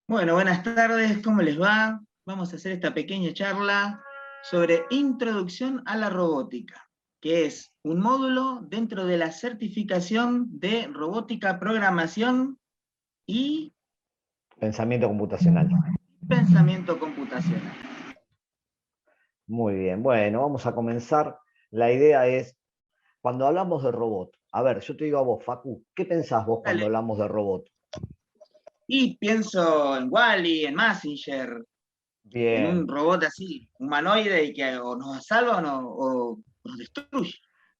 Bueno, buenas tardes, ¿cómo les va? Vamos a hacer esta pequeña charla sobre introducción a la robótica, que es un módulo dentro de la certificación de robótica, programación y Pensamiento computacional. pensamiento computacional. Muy bien, bueno, vamos a comenzar. La idea es, cuando hablamos de robot, a ver, yo te digo a vos, Facu, ¿qué pensás vos cuando Dale. hablamos de robot? Y pienso en Wall-E, en Mazinger, en Bien, un robot así, humanoide, y que o nos salva o nos destruye.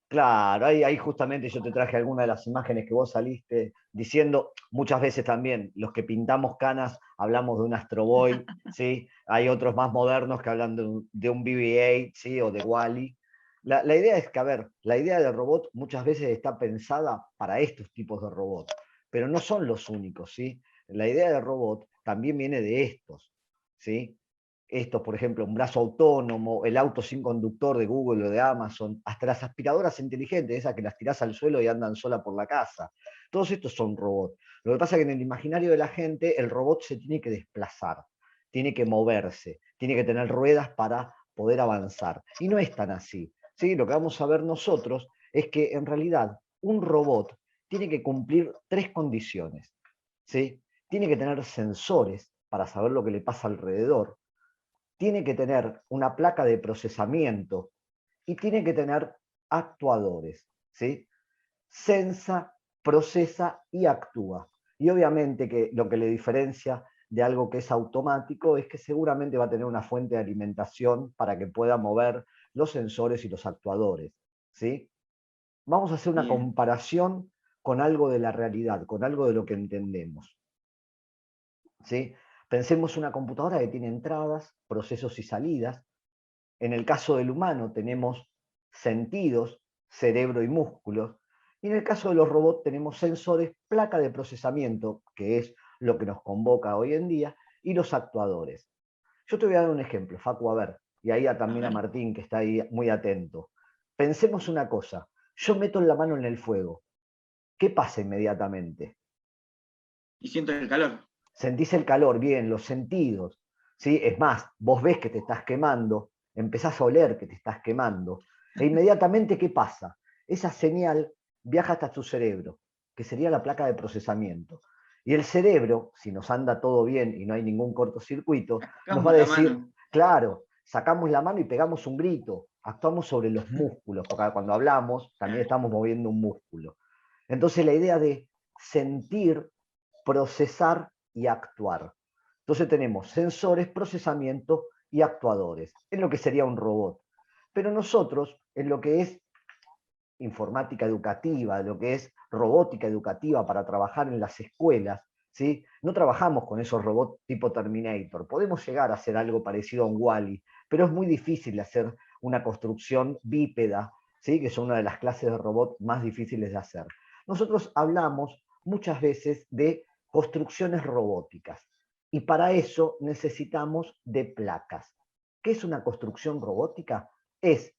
claro, ahí justamente yo te traje algunas de las imágenes que vos saliste diciendo, muchas veces también, los que pintamos canas hablamos de un Astro Boy, ¿sí? Hay otros más modernos que hablan de un BB-8, ¿sí? O de Wall-E. La idea es que, a ver, la idea del robot muchas veces está pensada para estos tipos de robots, pero no son los únicos, ¿sí? La idea del robot también viene de estos, ¿sí? Estos, por ejemplo, un brazo autónomo, el auto sin conductor de Google o de Amazon, hasta las aspiradoras inteligentes, esas que las tirás al suelo y andan sola por la casa. Todos estos son robots. Lo que pasa es que en el imaginario de la gente el robot se tiene que desplazar, tiene que moverse, tiene que tener ruedas para poder avanzar. Y no es tan así. ¿Sí? Lo que vamos a ver nosotros es que en realidad un robot tiene que cumplir tres condiciones. ¿Sí? Tiene que tener sensores para saber lo que le pasa alrededor, tiene que tener una placa de procesamiento y tiene que tener actuadores, ¿sí? Sensa, procesa y actúa. Y obviamente que lo que le diferencia de algo que es automático es que seguramente va a tener una fuente de alimentación para que pueda mover los sensores y los actuadores, ¿sí? Vamos a hacer una Bien. comparación con algo de la realidad, con algo de lo que entendemos, ¿sí? Pensemos una computadora que tiene entradas, procesos y salidas. En el caso del humano tenemos sentidos, cerebro y músculos. Y en el caso de los robots tenemos sensores, placa de procesamiento, que es lo que nos convoca hoy en día, y los actuadores. Yo te voy a dar un ejemplo, Facu, a ver, y ahí A también a ver, Martín, que está ahí muy atento. Pensemos una cosa, yo meto la mano en el fuego, ¿qué pasa inmediatamente? y siento el calor. Sentís el calor, bien, los sentidos, ¿sí? Es más, vos ves que te estás quemando, empezás a oler que te estás quemando, e inmediatamente, ¿qué pasa? Esa señal viaja hasta tu cerebro, que sería la placa de procesamiento. Y el cerebro, si nos anda todo bien y no hay ningún cortocircuito, nos va Sacamos a la decir, mano. claro, sacamos la mano y pegamos un grito, actuamos sobre los músculos, porque cuando hablamos también estamos moviendo un músculo. Entonces la idea de sentir, procesar y actuar. Entonces tenemos sensores, procesamiento y actuadores, en lo que sería un robot. Pero nosotros, en lo que es informática educativa, lo que es robótica educativa para trabajar en las escuelas, ¿sí? No trabajamos con esos robots tipo Terminator. Podemos llegar a hacer algo parecido a un Wall-E, pero es muy difícil hacer una construcción bípeda, ¿sí? Que es una de las clases de robot más difíciles de hacer. Nosotros hablamos muchas veces de construcciones robóticas y para eso necesitamos de placas. ¿Qué es una construcción robótica? Es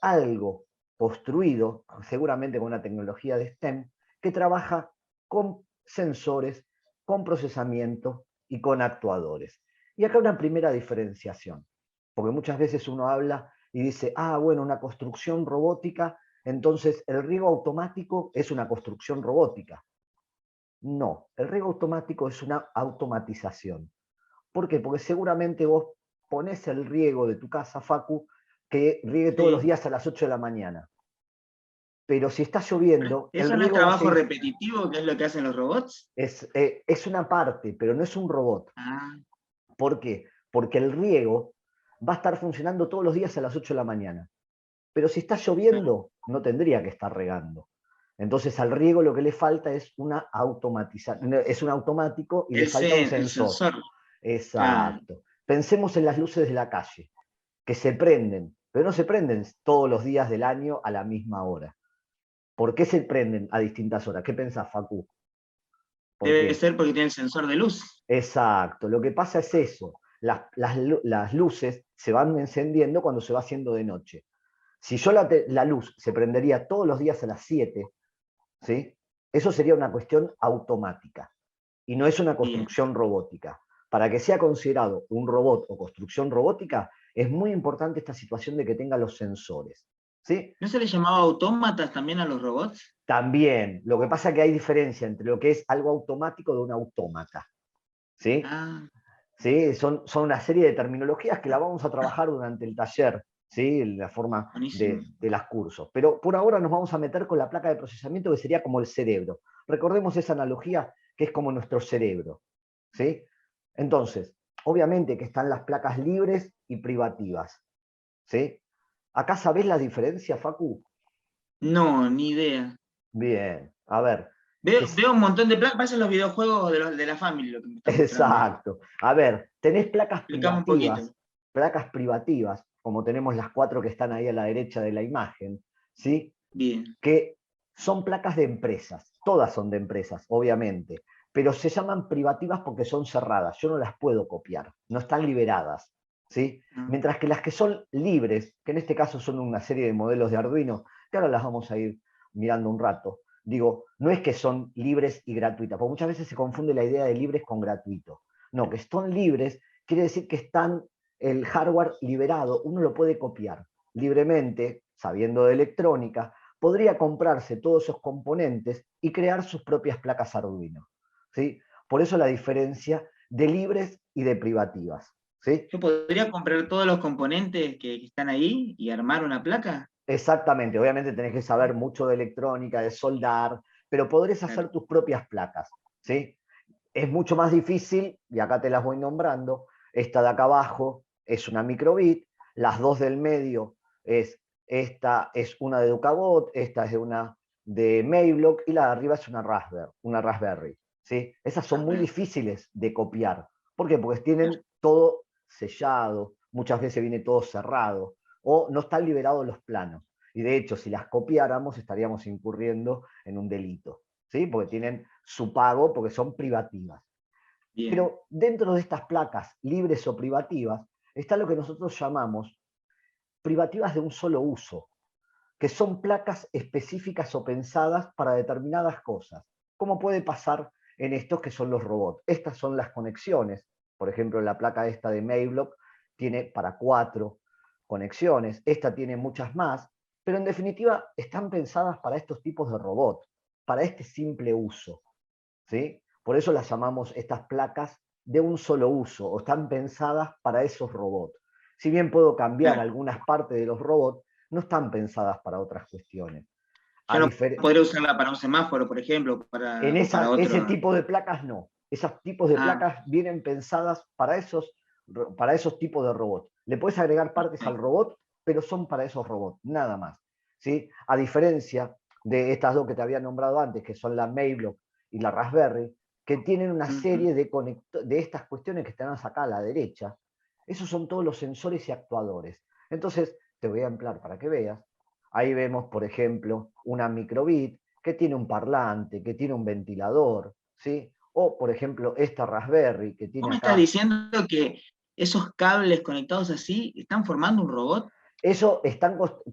algo construido, seguramente con una tecnología de STEM, que trabaja con sensores, con procesamiento y con actuadores. Y acá una primera diferenciación, porque muchas veces uno habla y dice, bueno, una construcción robótica, entonces el riego automático es una construcción robótica. No, el riego automático es una automatización. ¿Por qué? Porque seguramente vos ponés el riego de tu casa, Facu, que riegue todos los Sí. días a las 8 de la mañana. Pero si está lloviendo, el ¿Eso no es riego va a trabajo seguir. repetitivo, que es lo que hacen los robots? Es una parte, pero no es un robot. Ah, ¿Por qué? Porque el riego va a estar funcionando todos los días a las 8 de la mañana. Pero si está claro. lloviendo, no tendría que estar regando. Entonces al riego lo que le falta es una automatización, es un automático y le falta un El sensor. sensor, claro. Exacto. Pensemos en las luces de la calle, que se prenden, pero no se prenden todos los días del año a la misma hora. ¿Por qué se prenden a distintas horas? ¿Qué pensás, Facu? ¿Por Debe qué? ser porque tiene el sensor de luz. Exacto. Lo que pasa es eso. Las luces se van encendiendo cuando se va haciendo de noche. Si yo la luz se prendería todos los días a las 7, ¿sí? Eso sería una cuestión automática y no es una Bien. construcción robótica. para que sea considerado un robot o construcción robótica, es muy importante esta situación de que tenga los sensores. ¿Sí? ¿No se le llamaba autómatas también a los robots? También, lo que pasa es que hay diferencia entre lo que es algo automático de un autómata. ¿Sí? Ah, ¿Sí? Son una serie de terminologías que la vamos a trabajar durante el taller, ¿sí? En la forma buenísimo. de los cursos. Pero por ahora nos vamos a meter con la placa de procesamiento que sería como el cerebro. Recordemos esa analogía que es como nuestro cerebro. ¿Sí? Entonces, obviamente que están las placas libres y privativas. ¿Sí? ¿Acá sabés la diferencia, Facu? No, ni idea. Bien, a ver. Veo, veo un montón de placas, pasan los videojuegos de la Family, lo que me está mostrando ahí. Exacto. A ver, tenés Explicame un poquito. placas privativas, como tenemos las 4 que están ahí a la derecha de la imagen, ¿sí? Bien. Que son placas de empresas. Todas son de empresas, obviamente, pero se llaman privativas porque son cerradas. Yo no las puedo copiar, no están liberadas, ¿sí? Ah, Mientras que las que son libres, que en este caso son una serie de modelos de Arduino, que ahora las vamos a ir mirando un rato, digo, no es que son libres y gratuitas, porque muchas veces se confunde la idea de libres con gratuito. No, que son libres quiere decir que están el hardware liberado, uno lo puede copiar libremente, sabiendo de electrónica, podría comprarse todos esos componentes y crear sus propias placas Arduino. ¿Sí? Por eso la diferencia de libres y de privativas. ¿Sí? ¿yo podría comprar todos los componentes que están ahí y armar una placa? Exactamente, obviamente tenés que saber mucho de electrónica, de soldar, pero podrás hacer Claro. tus propias placas. ¿Sí? Es mucho más difícil, y acá te las voy nombrando, esta de acá abajo es una microbit, las dos del medio esta es una de Educabot, esta es de una de Mayblock y la de arriba es una Raspberry. ¿Sí? Esas son Ah, muy bueno. difíciles de copiar. ¿Por qué? Porque tienen todo sellado, muchas veces viene todo cerrado, o no están liberados los planos. Y de hecho, si las copiáramos, estaríamos incurriendo en un delito. ¿Sí? Porque tienen su pago, porque son privativas. Bien. Pero dentro de estas placas libres o privativas está lo que nosotros llamamos privativas de un solo uso, que son placas específicas o pensadas para determinadas cosas, como puede pasar en estos que son los robots. Estas son las conexiones, por ejemplo, la placa esta de Mayblock tiene para 4 conexiones, esta tiene muchas más, pero en definitiva están pensadas para estos tipos de robots, para este simple uso. ¿Sí? Por eso las llamamos estas placas de un solo uso, o están pensadas para esos robots. Si bien puedo cambiar Claro. algunas partes de los robots, no están pensadas para otras cuestiones. Yo A no difer podría usarla para un semáforo, por ejemplo, o para ese otro. tipo de placas no. Esos tipos de Ah, placas vienen pensadas para esos tipos de robots. Le puedes agregar partes al ok. robot, pero son para esos robots, nada más. ¿Sí? A diferencia de estas dos que te había nombrado antes, que son la Mayblock y la Raspberry, que tienen una Ujú. serie de estas cuestiones que tenemos acá a la derecha. Esos son todos los sensores y actuadores. Entonces, te voy a emplear para que veas. Ahí vemos, por ejemplo, una microbit que tiene un parlante, que tiene un ventilador, ¿sí? O, por ejemplo, esta Raspberry que ¿Vos tiene me estás acá. diciendo que esos cables conectados así están formando un robot?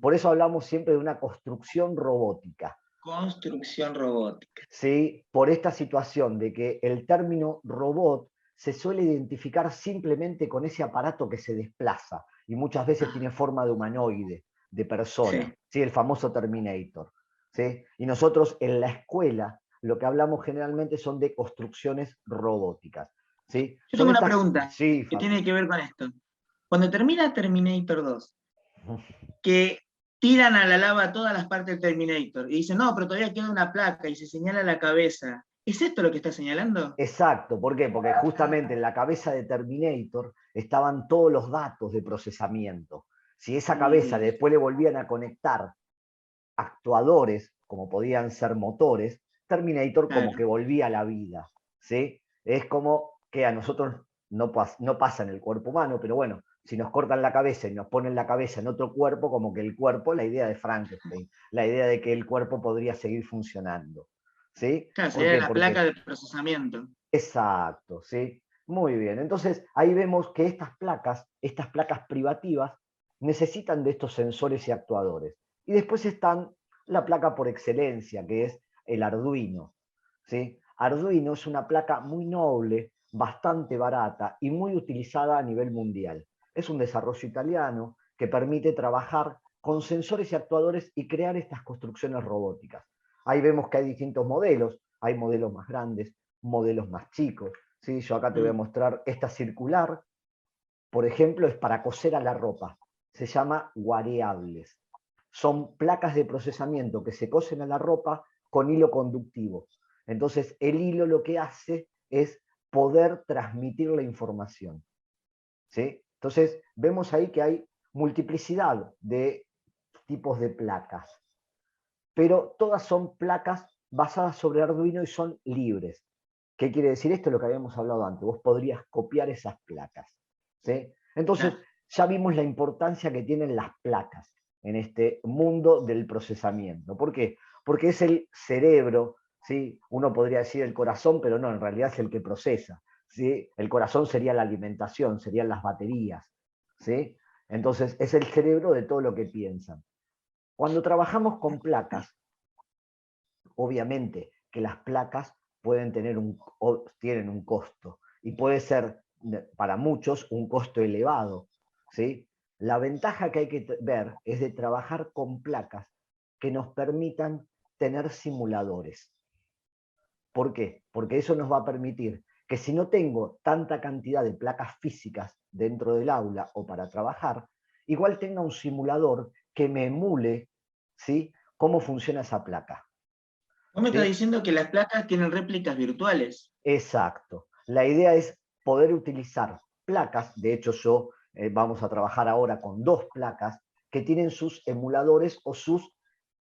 Por eso hablamos siempre de una construcción robótica, Construcción robótica. ¿sí? Por esta situación de que el término robot se suele identificar simplemente con ese aparato que se desplaza y muchas veces Ah, tiene forma de humanoide, de persona, sí. ¿sí? El famoso Terminator. ¿Sí? Y nosotros en la escuela lo que hablamos generalmente son de construcciones robóticas. ¿Sí? Yo Son tengo una estas. pregunta Sí, que tiene Facu. que ver con esto. Cuando termina Terminator 2, que tiran a la lava todas las partes del Terminator y dicen, no, pero todavía queda una placa y se señala la cabeza. ¿Es esto lo que está señalando? Exacto, ¿por qué? Porque justamente en la cabeza de Terminator estaban todos los datos de procesamiento. Si esa Muy cabeza bien. después le volvían a conectar actuadores, como podían ser motores, Terminator como Claro, que volvía a la vida. ¿Sí? Es como que a nosotros no pasa en el cuerpo humano, pero bueno, si nos cortan la cabeza y nos ponen la cabeza en otro cuerpo, como que el cuerpo, la idea de Frankenstein, la idea de que el cuerpo podría seguir funcionando. ¿Sí? claro, ¿Por sería qué? la placa Porque de procesamiento. exacto, ¿sí? Muy bien. Entonces, ahí vemos que estas placas privativas, necesitan de estos sensores y actuadores. Y después están la placa por excelencia, que es el Arduino, ¿sí? Arduino es una placa muy noble, bastante barata y muy utilizada a nivel mundial. Es un desarrollo italiano que permite trabajar con sensores y actuadores y crear estas construcciones robóticas. Ahí vemos que hay distintos modelos, hay modelos más grandes, modelos más chicos. ¿Sí? Yo acá te voy a mostrar esta circular, por ejemplo, es para coser a la ropa. Se llama variables. Son placas de procesamiento que se cosen a la ropa con hilo conductivo. Entonces, el hilo lo que hace es poder transmitir la información. ¿Sí? Entonces, vemos ahí que hay multiplicidad de tipos de placas, pero todas son placas basadas sobre Arduino y son libres. ¿Qué quiere decir esto? Lo que habíamos hablado antes. Vos podrías copiar esas placas. ¿Sí? Entonces, ya vimos la importancia que tienen las placas en este mundo del procesamiento. ¿Por qué? Porque es el cerebro, ¿sí? Uno podría decir el corazón, pero no, en realidad es el que procesa. ¿Sí? El corazón sería la alimentación, serían las baterías. ¿Sí? Entonces, es el cerebro de todo lo que piensan. Cuando trabajamos con placas, obviamente que las placas pueden tener tienen un costo y puede ser para muchos un costo elevado. ¿Sí? La ventaja que hay que ver es de trabajar con placas que nos permitan tener simuladores. ¿Por qué? Porque eso nos va a permitir que si no tengo tanta cantidad de placas físicas dentro del aula o para trabajar, igual tenga un simulador que me emule, ¿sí?, cómo funciona esa placa. Vos me estás diciendo que las placas tienen réplicas virtuales. Exacto. La idea es poder utilizar placas, de hecho vamos a trabajar ahora con 2 placas que tienen sus emuladores o sus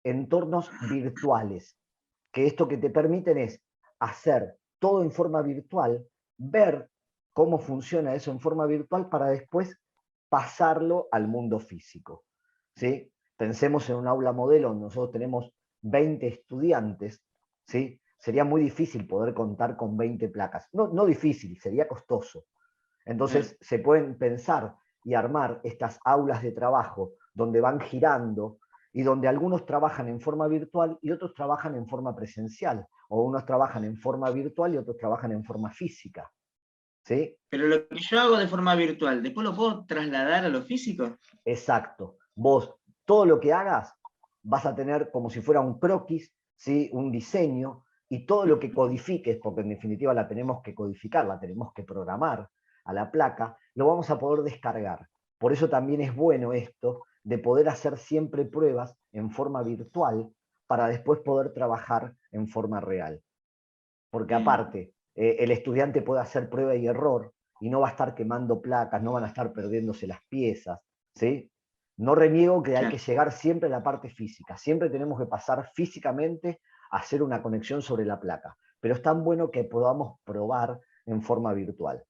entornos virtuales, que esto que te permiten es hacer todo en forma virtual, ver cómo funciona eso en forma virtual para después pasarlo al mundo físico. ¿Sí? Pensemos en un aula modelo donde nosotros tenemos 20 estudiantes, ¿sí? Sería muy difícil poder contar con 20 placas. No difícil, sería costoso. Entonces se pueden pensar y armar estas aulas de trabajo donde van girando y donde algunos trabajan en forma virtual y otros trabajan en forma presencial, o unos trabajan en forma virtual y otros trabajan en forma física. ¿Sí? Pero lo que yo hago de forma virtual, ¿después lo puedo trasladar a lo físico? Exacto. Vos, todo lo que hagas, vas a tener como si fuera un croquis, ¿sí?, un diseño, y todo lo que codifiques, porque en definitiva la tenemos que codificar, la tenemos que programar a la placa, lo vamos a poder descargar. Por eso también es bueno esto de poder hacer siempre pruebas en forma virtual para después poder trabajar en forma real. Porque aparte, el estudiante puede hacer prueba y error y no va a estar quemando placas, no van a estar perdiéndose las piezas, ¿sí? No reniego que hay que llegar siempre a la parte física, siempre tenemos que pasar físicamente a hacer una conexión sobre la placa, pero es tan bueno que podamos probar en forma virtual.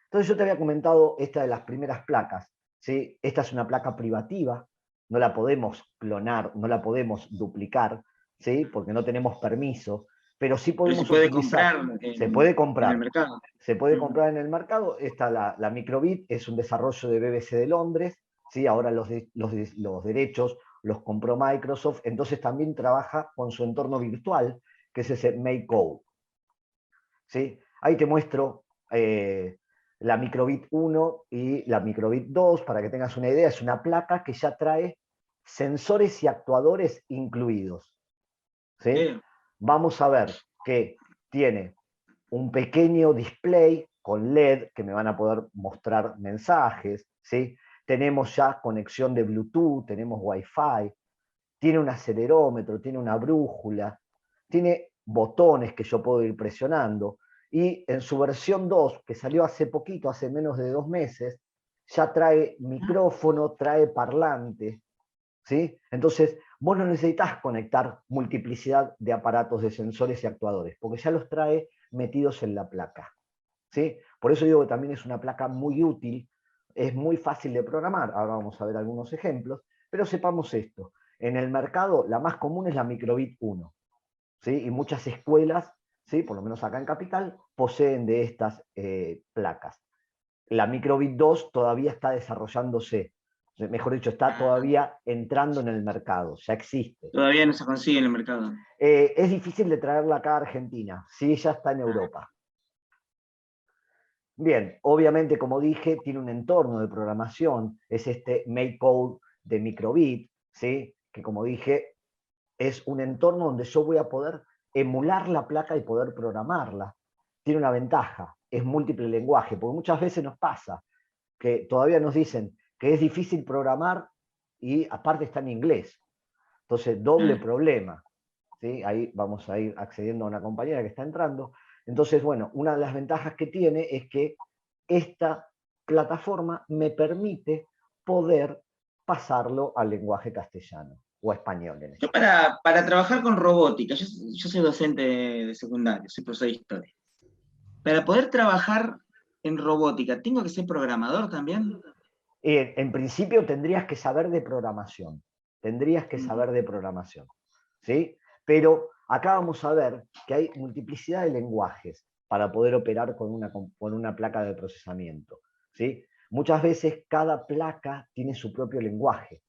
Entonces yo te había comentado esta de las primeras placas, ¿sí? Esta es una placa privativa, no la podemos clonar, no la podemos duplicar, ¿sí?, porque no tenemos permiso, pero sí Pero se podemos puede utilizar, comprar se puede en el comprar, mercado. se puede comprar en el mercado. Esta, la Microbit, es un desarrollo de BBC de Londres, ¿sí? Ahora los derechos los compró Microsoft, entonces también trabaja con su entorno virtual, que es ese MakeCode. ¿Sí? Ahí te muestro la Microbit 1 y la Microbit 2, para que tengas una idea. Es una placa que ya trae sensores y actuadores incluidos. ¿Sí? Vamos a ver que tiene un pequeño display con LED que me van a poder mostrar mensajes, ¿sí? Tenemos ya conexión de Bluetooth, tenemos Wi-Fi, tiene un acelerómetro, tiene una brújula, tiene botones que yo puedo ir presionando, y en su versión 2, que salió hace poquito, hace menos de 2 meses, ya trae micrófono, trae parlante, ¿sí? Entonces, vos no necesitas conectar multiplicidad de aparatos, de sensores y actuadores, porque ya los trae metidos en la placa, ¿sí? Por eso digo que también es una placa muy útil, es muy fácil de programar. Ahora vamos a ver algunos ejemplos, pero sepamos esto. En el mercado, la más común es la Microbit 1, ¿sí? Y muchas escuelas, ¿sí?, por lo menos acá en Capital, poseen de estas placas. La Microbit 2 todavía está desarrollándose, mejor dicho, está todavía entrando en el mercado, ya existe. Todavía no se consigue en el mercado. Es difícil de traerla acá a Argentina, sí, ya está en Europa. Bien, obviamente, como dije, tiene un entorno de programación, es este MakeCode de microbit, ¿sí? Que como dije, es un entorno donde yo voy a poder emular la placa y poder programarla. Tiene una ventaja, es múltiple lenguaje, porque muchas veces nos pasa que todavía nos dicen que es difícil programar y aparte está en inglés. Entonces, doble problema. ¿Sí? Ahí vamos a ir accediendo a una compañera que está entrando. Entonces, bueno, una de las ventajas que tiene es que esta plataforma me permite poder pasarlo al lenguaje castellano o español en Yo este caso. para trabajar con robótica, yo soy docente de secundario, soy profesor de historia. Para poder trabajar en robótica, ¿tengo que ser programador también? En principio tendrías que saber de programación, tendrías que saber de programación, ¿sí? Pero acá vamos a ver que hay multiplicidad de lenguajes para poder operar con una placa de procesamiento, ¿sí? Muchas veces cada placa tiene su propio lenguaje,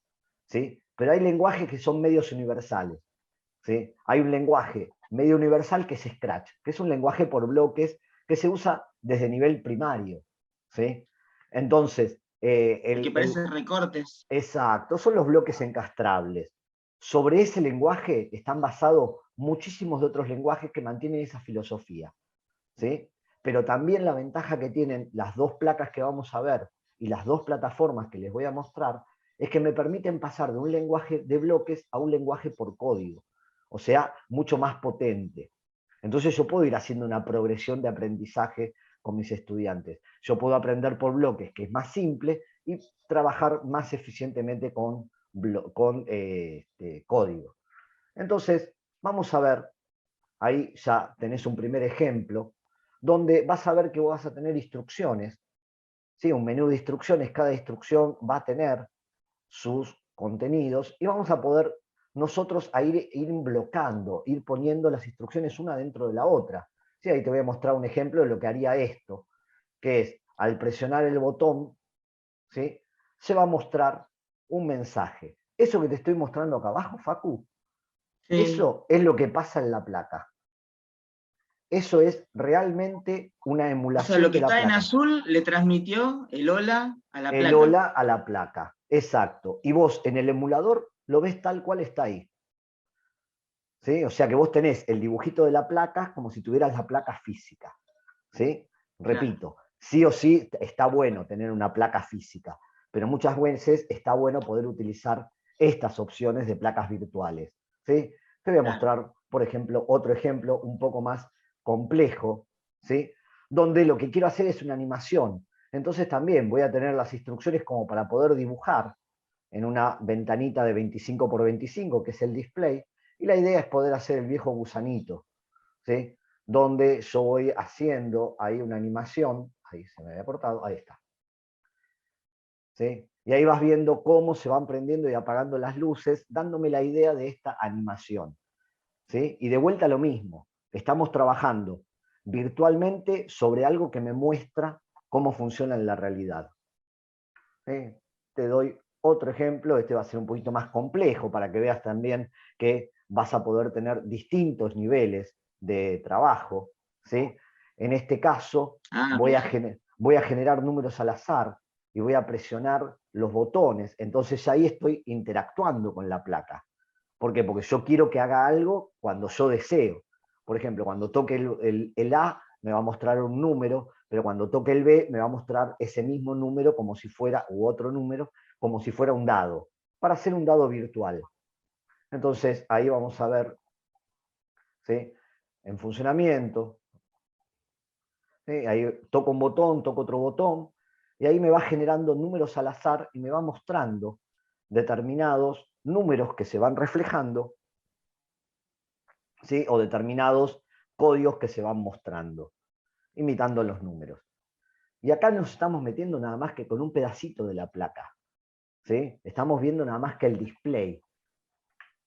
¿sí? Pero hay lenguajes que son medios universales, ¿sí? Hay un lenguaje medio universal que es Scratch, que es un lenguaje por bloques que se usa desde nivel primario, ¿sí? Entonces, El que parece recortes. exacto, son los bloques encastrables. Sobre ese lenguaje están basados muchísimos de otros lenguajes que mantienen esa filosofía, ¿sí? Pero también la ventaja que tienen las dos placas que vamos a ver y las dos plataformas que les voy a mostrar es que me permiten pasar de un lenguaje de bloques a un lenguaje por código, o sea, mucho más potente. Entonces yo puedo ir haciendo una progresión de aprendizaje con mis estudiantes. Yo puedo aprender por bloques, que es más simple, y trabajar más eficientemente con código. Entonces, vamos a ver, ahí ya tenés un primer ejemplo, donde vas a ver que vas a tener instrucciones, ¿sí? Un menú de instrucciones, cada instrucción va a tener sus contenidos y vamos a poder nosotros a ir bloqueando, ir poniendo las instrucciones una dentro de la otra. ¿Sí? Ahí te voy a mostrar un ejemplo de lo que haría esto, que es al presionar el botón, ¿sí? Se va a mostrar un mensaje. Eso que te estoy mostrando acá abajo, Facu, Sí. eso es lo que pasa en la placa. Eso es realmente una O sea, lo emulación que de la está en placa. azul le transmitió el hola a la El placa. hola a la placa, exacto. Y vos en el emulador lo ves tal cual está ahí. ¿Sí? O sea que vos tenés el dibujito de la placa como si tuvieras la placa física. ¿Sí? Claro. Repito, sí o sí está bueno tener una placa física, pero muchas veces está bueno poder utilizar estas opciones de placas virtuales. ¿Sí? Te voy a Claro. mostrar, por ejemplo, otro ejemplo un poco más complejo, ¿sí? Donde lo que quiero hacer es una animación. Entonces también voy a tener las instrucciones como para poder dibujar en una ventanita de 25 por 25, que es el display, y la idea es poder hacer el viejo gusanito, ¿sí? Donde yo voy haciendo ahí una animación, ahí se me había cortado, ahí está. ¿Sí? Y ahí vas viendo cómo se van prendiendo y apagando las luces, dándome la idea de esta animación. ¿Sí? Y de vuelta lo mismo, estamos trabajando virtualmente sobre algo que me muestra cómo funciona en la realidad. ¿Sí? Te doy otro ejemplo, este va a ser un poquito más complejo para que veas también que vas a poder tener distintos niveles de trabajo. ¿Sí? En este caso, Ah, voy a generar números al azar y voy a presionar los botones. Entonces ahí estoy interactuando con la placa. ¿Por qué? Porque yo quiero que haga algo cuando yo deseo. Por ejemplo, cuando toque el A, me va a mostrar un número, pero cuando toque el B, me va a mostrar ese mismo número como si fuera, u otro número, como si fuera un dado, para hacer un dado virtual. Entonces, ahí vamos a ver, ¿sí? En funcionamiento, ¿sí? Ahí toco un botón, toco otro botón, y ahí me va generando números al azar y me va mostrando determinados números que se van reflejando, ¿sí? O determinados códigos que se van mostrando, imitando los números. Y acá nos estamos metiendo nada más que con un pedacito de la placa. ¿Sí? Estamos viendo nada más que el display.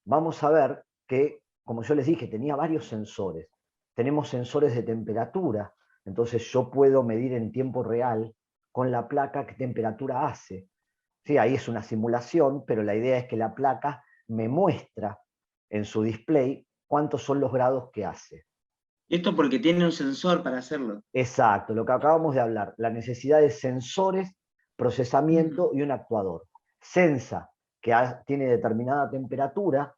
Vamos a ver que, como yo les dije, tenía varios sensores. Tenemos sensores de temperatura, entonces yo puedo medir en tiempo real con la placa qué temperatura hace. Sí, ahí es una simulación, pero la idea es que la placa me muestra en su display cuántos son los grados que hace. Esto porque tiene un sensor para hacerlo. Exacto, lo que acabamos de hablar, la necesidad de sensores, procesamiento y un actuador. Sensa, que tiene determinada temperatura,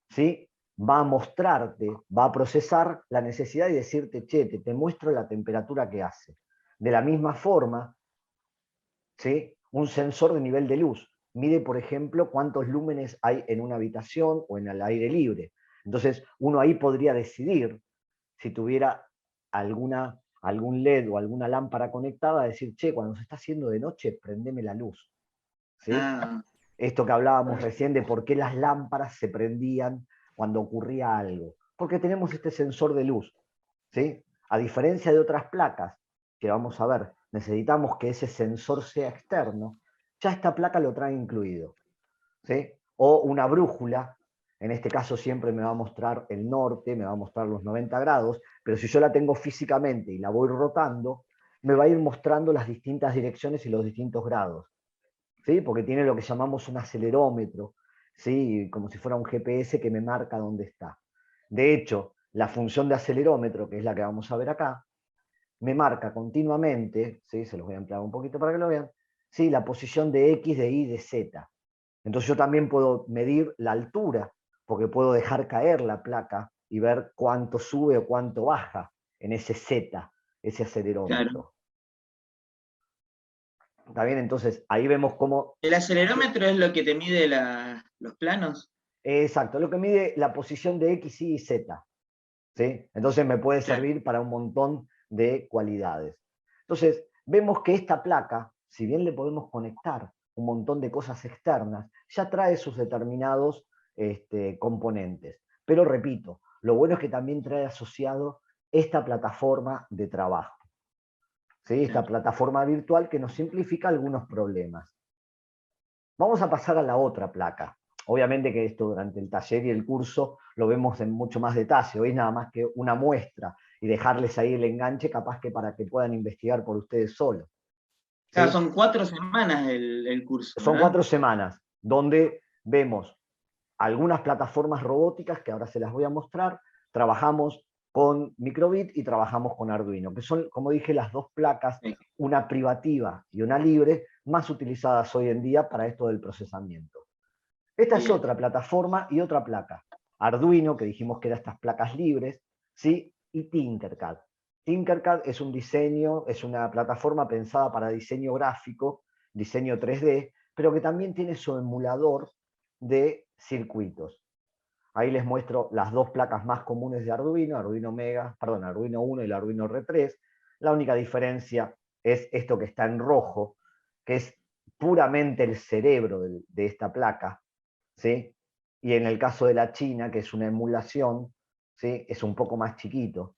¿sí? Va a mostrarte, va a procesar la necesidad y decirte, che, te muestro la temperatura que hace. De la misma forma, ¿sí? Un sensor de nivel de luz mide, por ejemplo, cuántos lúmenes hay en una habitación o en el aire libre. Entonces, uno ahí podría decidir, si tuviera algún LED o alguna lámpara conectada, decir, che, cuando se está haciendo de noche, prendeme la luz. ¿Sí? Ah, Esto que hablábamos recién de por qué las lámparas se prendían cuando ocurría algo. Porque tenemos este sensor de luz. ¿Sí? A diferencia de otras placas, que vamos a ver, necesitamos que ese sensor sea externo, ya esta placa lo trae incluido. ¿Sí? O una brújula, en este caso siempre me va a mostrar el norte, me va a mostrar los 90 grados, pero si yo la tengo físicamente y la voy rotando, me va a ir mostrando las distintas direcciones y los distintos grados. ¿Sí? Porque tiene lo que llamamos un acelerómetro, ¿sí? Como si fuera un GPS que me marca dónde está. De hecho, la función de acelerómetro, que es la que vamos a ver acá, me marca continuamente, ¿sí? Se los voy a ampliar un poquito para que lo vean, ¿sí? La posición de X, de Y, de Z. Entonces yo también puedo medir la altura, porque puedo dejar caer la placa y ver cuánto sube o cuánto baja en ese Z, ese claro. acelerómetro. ¿Está bien? Entonces ahí vemos cómo... ¿El acelerómetro es lo que te mide los planos? Exacto, lo que mide la posición de X, Y y Z. ¿Sí? Entonces me puede Claro. servir para un montón de cualidades. Entonces, vemos que esta placa, si bien le podemos conectar un montón de cosas externas, ya trae sus determinados componentes. Pero repito, lo bueno es que también trae asociado esta plataforma de trabajo, ¿sí? Esta Claro. plataforma virtual que nos simplifica algunos problemas. Vamos a pasar a la otra placa. Obviamente que esto durante el taller y el curso lo vemos en mucho más detalle. Hoy es nada más que una muestra y dejarles ahí el enganche capaz que para que puedan investigar por ustedes solos. Claro, ¿Sí? son 4 semanas el curso, Son ¿verdad? 4 semanas donde vemos algunas plataformas robóticas que ahora se las voy a mostrar. Trabajamos con Microbit y trabajamos con Arduino, que son, como dije, las dos placas, Sí. una privativa y una libre, más utilizadas hoy en día para esto del procesamiento. Esta es Bien. otra plataforma y otra placa. Arduino, que dijimos que eran estas placas libres, ¿sí? Y Tinkercad. Tinkercad es un diseño, es una plataforma pensada para diseño gráfico, diseño 3D, pero que también tiene su emulador de circuitos. Ahí les muestro las dos placas más comunes de Arduino, Arduino 1 y el Arduino R3. La única diferencia es esto que está en rojo, que es puramente el cerebro de esta placa, ¿sí? Y en el caso de la China, que es una emulación, ¿sí? Es un poco más chiquito.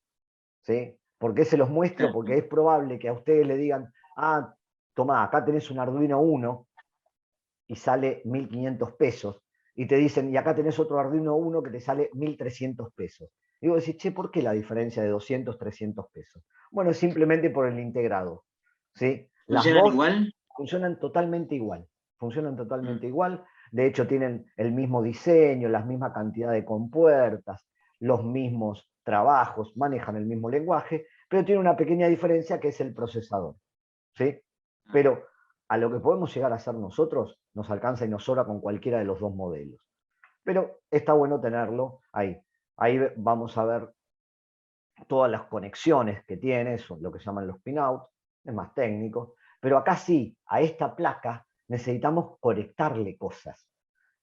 ¿Sí? ¿Por qué se los muestro? Claro. Porque es probable que a ustedes le digan, ah, tomá, acá tenés un Arduino 1 y sale 1.500 pesos. Y te dicen, y acá tenés otro Arduino 1 que te sale 1.300 pesos. Y vos decís, che, ¿por qué la diferencia de 200, 300 pesos? Bueno, simplemente por el integrado. ¿Sí? Las ¿Funcionan dos igual? funcionan totalmente igual. Funcionan Mm. totalmente igual. De hecho, tienen el mismo diseño, la misma cantidad de compuertas, los mismos trabajos, manejan el mismo lenguaje, pero tiene una pequeña diferencia que es el procesador. ¿Sí? Ah, Pero a lo que podemos llegar a hacer nosotros, nos alcanza y nos sobra con cualquiera de los dos modelos. Pero está bueno tenerlo ahí. Ahí vamos a ver todas las conexiones que tiene, son lo que llaman los pinouts, es más técnico, pero acá sí, a esta placa necesitamos conectarle cosas.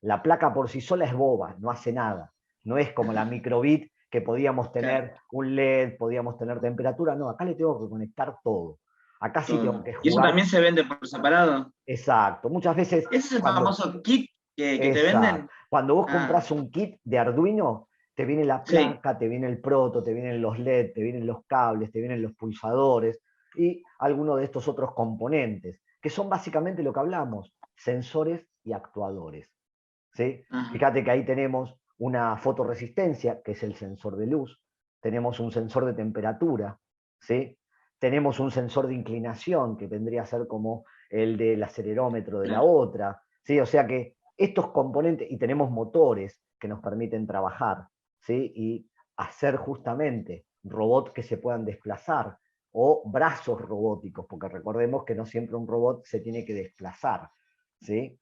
La placa por sí sola es boba, no hace nada. No es como la microbit que podíamos claro, tener un LED, podíamos tener temperatura, no, acá le tengo que conectar todo. Acá sí tengo todo. que ¿Y eso jugar. también se vende por separado? Exacto. Muchas veces ¿Ese es el cuando, famoso kit que te exacto, venden? cuando vos Ah, compras un kit de Arduino, te viene la sí. placa, te viene el proto, te vienen los LED, te vienen los cables, te vienen los pulsadores y algunos de estos otros componentes, que son básicamente lo que hablamos, sensores y actuadores. ¿Sí? Ajá, Fíjate que ahí tenemos una fotoresistencia, que es el sensor de luz, tenemos un sensor de temperatura, ¿sí? Tenemos un sensor de inclinación, que vendría a ser como el del acelerómetro de la claro. otra, ¿sí? O sea que estos componentes, y tenemos motores que nos permiten trabajar, ¿sí? Y hacer justamente robots que se puedan desplazar o brazos robóticos, porque recordemos que no siempre un robot se tiene que desplazar, ¿sí?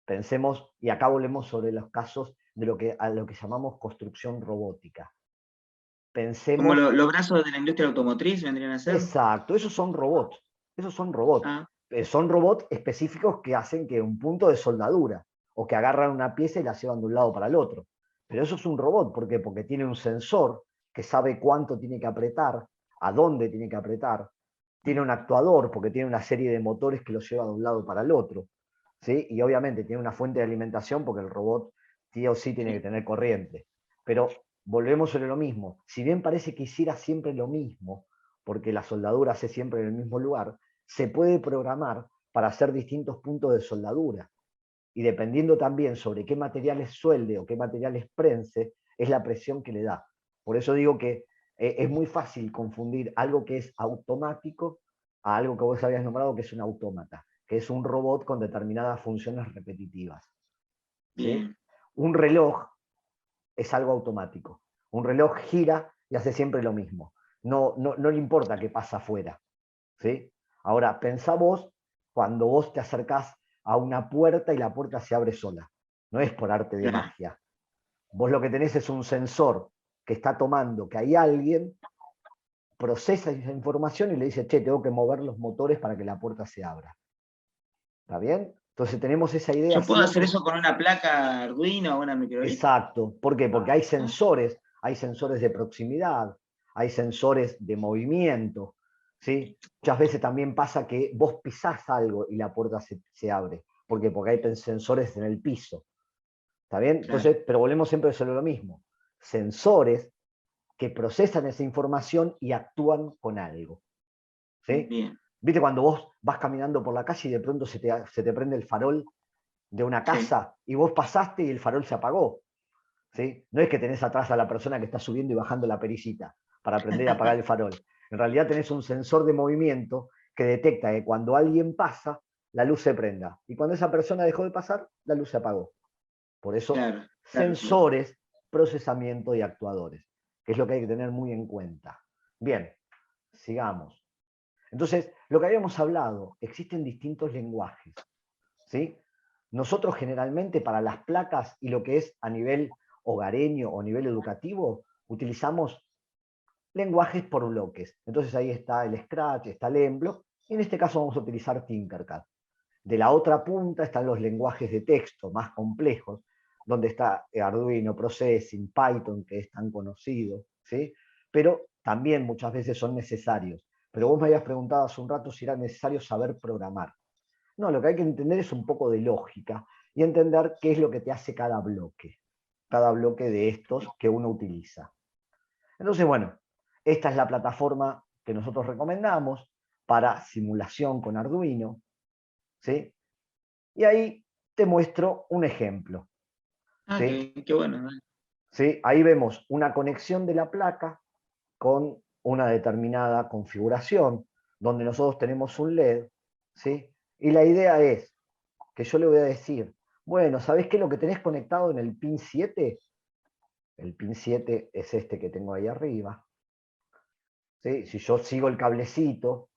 Pensemos, y acá volvemos sobre los casos de a lo que llamamos construcción robótica. Como Pensemos, los brazos de la industria automotriz vendrían a ser. exacto, esos son robots, esos son robots. Ah, Son robots específicos que hacen que un punto de soldadura, o que agarran una pieza y la llevan de un lado para el otro. Pero eso es un robot, ¿por qué? Porque tiene un sensor que sabe cuánto tiene que apretar, a dónde tiene que apretar, tiene un actuador, porque tiene una serie de motores que lo lleva de un lado para el otro, ¿sí? Y obviamente tiene una fuente de alimentación, porque el robot sí o sí tiene que tener corriente. Pero volvemos sobre lo mismo. Si bien parece que hiciera siempre lo mismo, porque la soldadura hace siempre en el mismo lugar, se puede programar para hacer distintos puntos de soldadura. Y dependiendo también sobre qué materiales suelde o qué materiales prense, es la presión que le da. Por eso digo que es muy fácil confundir algo que es automático a algo que vos habías nombrado que es un autómata, que es un robot con determinadas funciones repetitivas. ¿Sí? bien. Un reloj es algo automático. Un reloj gira y hace siempre lo mismo. No le importa qué pasa afuera. ¿Sí? Ahora, pensá vos cuando vos te acercás a una puerta y la puerta se abre sola. No es por arte de Claro. magia. Vos lo que tenés es un sensor que está tomando que hay alguien, procesa esa información y le dice, che, tengo que mover los motores para que la puerta se abra. ¿Está bien? Entonces tenemos esa idea Yo puedo hacer siempre. eso con una placa Arduino o una micro:bit. Exacto. ¿Por qué? Porque Ah, hay sensores de proximidad, hay sensores de movimiento, ¿sí? Muchas veces también pasa que vos pisás algo y la puerta se abre. ¿Por qué? Porque hay sensores en el piso. ¿Está bien? claro. Entonces, pero volvemos siempre sobre lo mismo. Sensores que procesan esa información y actúan con algo. ¿Sí? Bien. ¿Viste cuando vos vas caminando por la calle y de pronto se te prende el farol de una Sí. casa y vos pasaste y el farol se apagó? ¿Sí? No es que tenés atrás a la persona que está subiendo y bajando la perillita para prender y apagar el farol. En realidad tenés un sensor de movimiento que detecta que cuando alguien pasa, la luz se prenda. Y cuando esa persona dejó de pasar, la luz se apagó. Por eso, Claro, claro, claro. sensores, procesamiento y actuadores, que es lo que hay que tener muy en cuenta. Bien, sigamos. Entonces, lo que habíamos hablado, existen distintos lenguajes. ¿Sí? Nosotros generalmente para las placas y lo que es a nivel hogareño o nivel educativo, utilizamos lenguajes por bloques. Entonces ahí está el Scratch, está el Emblock, y en este caso vamos a utilizar Tinkercad. De la otra punta están los lenguajes de texto más complejos, donde está Arduino, Processing, Python, que es tan conocido, ¿sí? Pero también muchas veces son necesarios. Pero vos me habías preguntado hace un rato si era necesario saber programar. No, lo que hay que entender es un poco de lógica y entender qué es lo que te hace cada bloque de estos que uno utiliza. Entonces, bueno, esta es la plataforma que nosotros recomendamos para simulación con Arduino, ¿sí? Y ahí te muestro un ejemplo, Ah, ¿sí? qué bueno. ¿No? ¿Sí? Ahí vemos una conexión de la placa con una determinada configuración, donde nosotros tenemos un LED, ¿sí? Y la idea es que yo le voy a decir, bueno, ¿sabés qué es lo que tenés conectado en el pin 7? El pin 7 es este que tengo ahí arriba. ¿Sí? Si yo sigo el cablecito,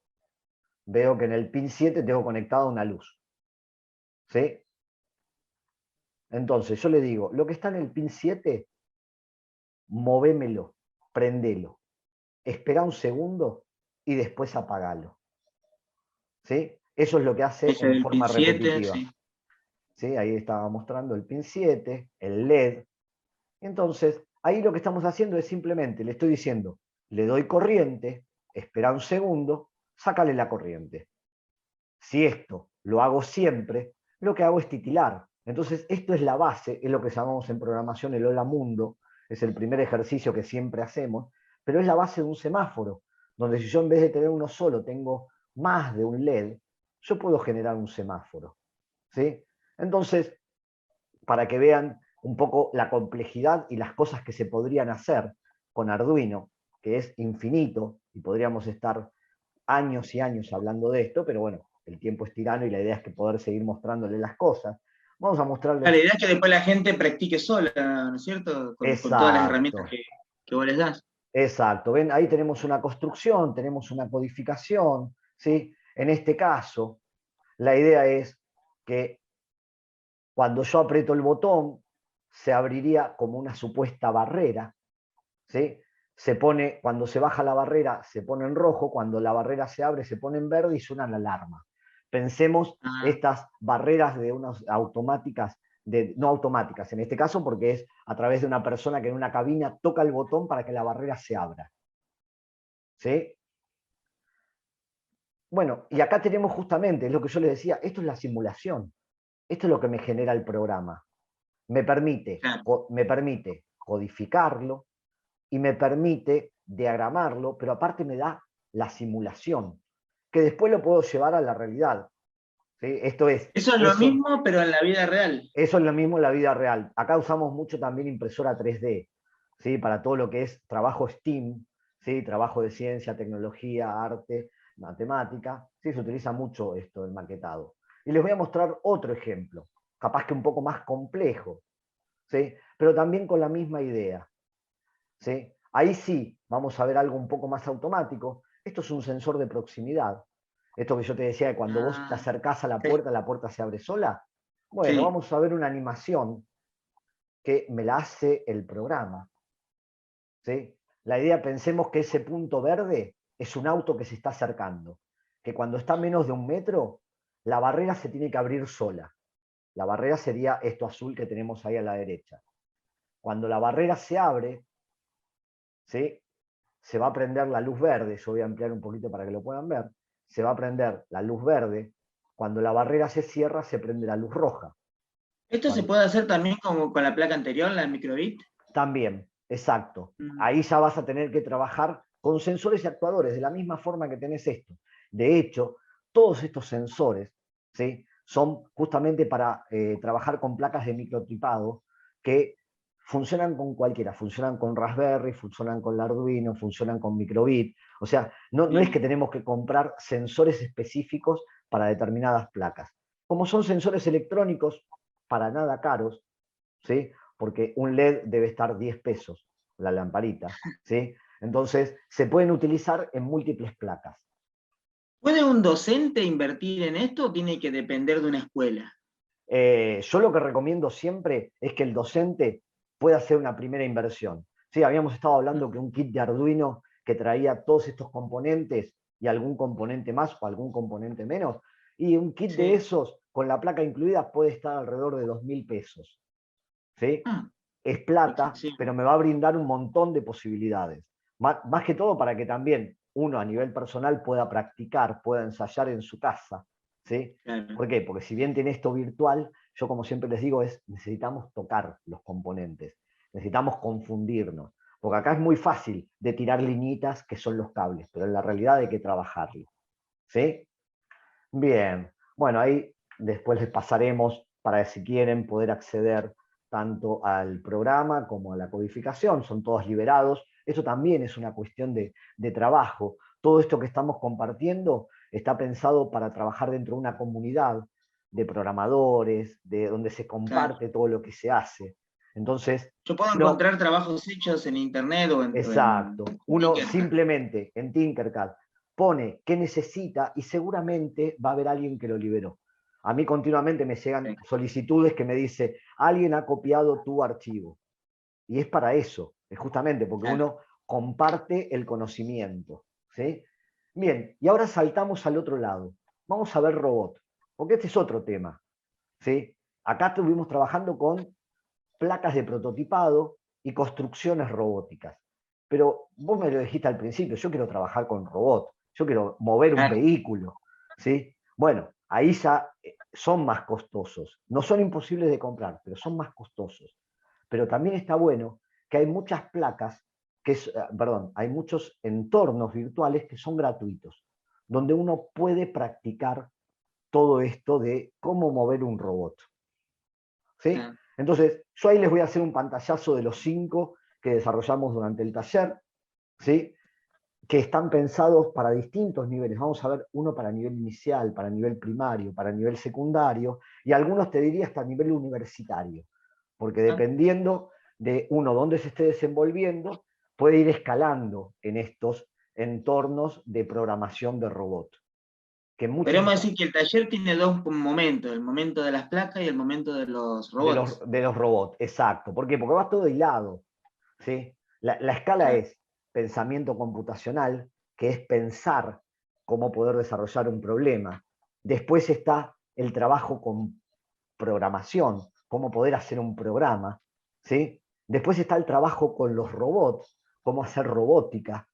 veo que en el pin 7 tengo conectada una luz. ¿Sí? Entonces yo le digo, lo que está en el pin 7, movémelo, prendelo, espera un segundo y después apagalo. ¿Sí? Eso es lo que hace Ese en del pin forma 7, repetitiva. sí. ¿Sí? Ahí estaba mostrando el pin 7, el LED. Entonces, ahí lo que estamos haciendo es simplemente, le estoy diciendo, le doy corriente, espera un segundo, sácale la corriente. Si esto lo hago siempre, lo que hago es titilar. Entonces, esto es la base, es lo que llamamos en programación el Hola Mundo, es el primer ejercicio que siempre hacemos, pero es la base de un semáforo, donde si yo en vez de tener uno solo tengo más de un LED, yo puedo generar un semáforo. ¿Sí? Entonces, para que vean un poco la complejidad y las cosas que se podrían hacer con Arduino, que es infinito, y podríamos estar años y años hablando de esto, pero bueno, el tiempo es tirano y la idea es que poder seguir mostrándole las cosas. Vamos a La mostrarles idea es que después la gente practique sola, ¿no es cierto? Con todas las herramientas exacto, que que vos les das. Exacto, ven, ahí tenemos una construcción, tenemos una codificación, ¿sí? En este caso, la idea es que cuando yo aprieto el botón, se abriría como una supuesta barrera, ¿sí? Se pone, cuando se baja la barrera, se pone en rojo, cuando la barrera se abre, se pone en verde y suena la alarma. Pensemos Ah, estas barreras de unas automáticas, no automáticas en este caso, porque es a través de una persona que en una cabina toca el botón para que la barrera se abra. ¿Sí? Bueno, y acá tenemos justamente, es lo que yo les decía, esto es la simulación. Esto es lo que me genera el programa. Me permite, claro. me permite codificarlo y me permite diagramarlo, pero aparte me da la simulación, que después lo puedo llevar a la realidad. ¿Sí? Esto es, Eso es lo mismo, pero en la vida real. eso es lo mismo en la vida real. Acá usamos mucho también impresora 3D, ¿sí? Para todo lo que es trabajo STEAM, ¿sí? Trabajo de ciencia, tecnología, arte, matemática. ¿Sí? Se utiliza mucho esto del maquetado. Y les voy a mostrar otro ejemplo, capaz que un poco más complejo, ¿sí? Pero también con la misma idea. ¿Sí? Ahí sí vamos a ver algo un poco más automático. Esto es un sensor de proximidad. Esto que yo te decía, que cuando vos te Ah, acercás a sí, la puerta se abre sola. Bueno, sí. vamos a ver una animación que me la hace el programa. ¿Sí? La idea, pensemos que ese punto verde es un auto que se está acercando, que cuando está a menos de 1 metro, la barrera se tiene que abrir sola. La barrera sería esto azul que tenemos ahí a la derecha. Cuando la barrera se abre, ¿sí? Se va a prender la luz verde, yo voy a ampliar un poquito para que lo puedan ver, se va a prender la luz verde, cuando la barrera se cierra se prende la luz roja. Esto se Cuando, puede hacer también como con la placa anterior, la microbit. también, exacto. Mm, Ahí ya vas a tener que trabajar con sensores y actuadores, de la misma forma que tenés esto. De hecho, todos estos sensores, ¿sí? Son justamente para trabajar con placas de microtipado que funcionan con cualquiera, funcionan con Raspberry, funcionan con Arduino, funcionan con microbit. O sea, no es que bien. tenemos que comprar sensores específicos para determinadas placas. Como son sensores electrónicos para nada caros, ¿sí? Porque un LED debe estar 10 pesos, la lamparita, ¿sí? Entonces, se pueden utilizar en múltiples placas. ¿Puede un docente invertir en esto o tiene que depender de una escuela? Yo lo que recomiendo siempre es que el docente pueda hacer una primera inversión. Sí, habíamos estado hablando que un kit de Arduino que traía todos estos componentes y algún componente más o algún componente menos, y un kit de Sí. esos con la placa incluida puede estar alrededor de 2.000 pesos. ¿Sí? Ah, Es plata, accesible. pero me va a brindar un montón de posibilidades. Más que todo para que también uno a nivel personal pueda practicar, pueda ensayar en su casa. ¿Sí? Claro. ¿Por qué? Porque si bien tiene esto virtual, yo como siempre les digo, necesitamos tocar los componentes, necesitamos confundirnos, porque acá es muy fácil de tirar liñitas que son los cables, pero en la realidad hay que trabajarlo. ¿Sí? Bien, bueno, ahí después les pasaremos para si quieren poder acceder tanto al programa como a la codificación, son todos liberados. Eso también es una cuestión de trabajo. Todo esto que estamos compartiendo está pensado para trabajar dentro de una comunidad de programadores, de donde se Claro. comparte todo lo que se hace. Entonces, Yo puedo uno, encontrar trabajos hechos en internet o en exacto, uno Tinkercad. simplemente en Tinkercad pone qué necesita y seguramente va a haber alguien que lo liberó. A mí continuamente me llegan solicitudes que me dice, alguien ha copiado tu archivo. Y es para eso, es justamente porque Claro. uno comparte el conocimiento. ¿Sí? Bien, y ahora saltamos al otro lado. Vamos a ver robot, porque este es otro tema. ¿Sí? Acá estuvimos trabajando con placas de prototipado y construcciones robóticas. Pero vos me lo dijiste al principio, yo quiero trabajar con robots, yo quiero mover un Claro. vehículo, ¿sí? Bueno, ahí ya son más costosos. No son imposibles de comprar, pero son más costosos. Pero también está bueno que hay muchas placas, perdón, hay muchos entornos virtuales que son gratuitos, donde uno puede practicar todo esto de cómo mover un robot. ¿Sí? Claro. Entonces, yo ahí les voy a hacer un pantallazo de los 5 que desarrollamos durante el taller, ¿sí? Que están pensados para distintos niveles. Vamos a ver uno para nivel inicial, para nivel primario, para nivel secundario, y algunos te diría hasta nivel universitario, porque Ah, dependiendo de uno dónde se esté desenvolviendo, puede ir escalando en estos entornos de programación de robot. Que Podríamos decir que el taller tiene dos momentos, el momento de las placas y el momento de los robots. De los robots, exacto. ¿Por qué? Porque va todo hilado. ¿Sí? La escala Claro. es pensamiento computacional, que es pensar cómo poder desarrollar un problema. Después está el trabajo con programación, cómo poder hacer un programa. ¿Sí? Después está el trabajo con los robots, cómo hacer robótica.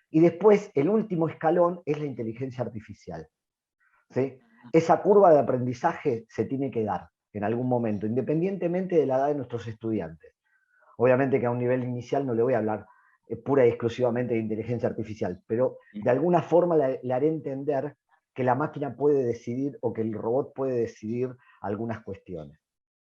Y después, el último escalón es la inteligencia artificial. ¿Sí? Esa curva de aprendizaje se tiene que dar en algún momento, independientemente de la edad de nuestros estudiantes. Obviamente que a un nivel inicial no le voy a hablar pura y exclusivamente de inteligencia artificial, pero de alguna forma le haré entender que la máquina puede decidir o que el robot puede decidir algunas cuestiones.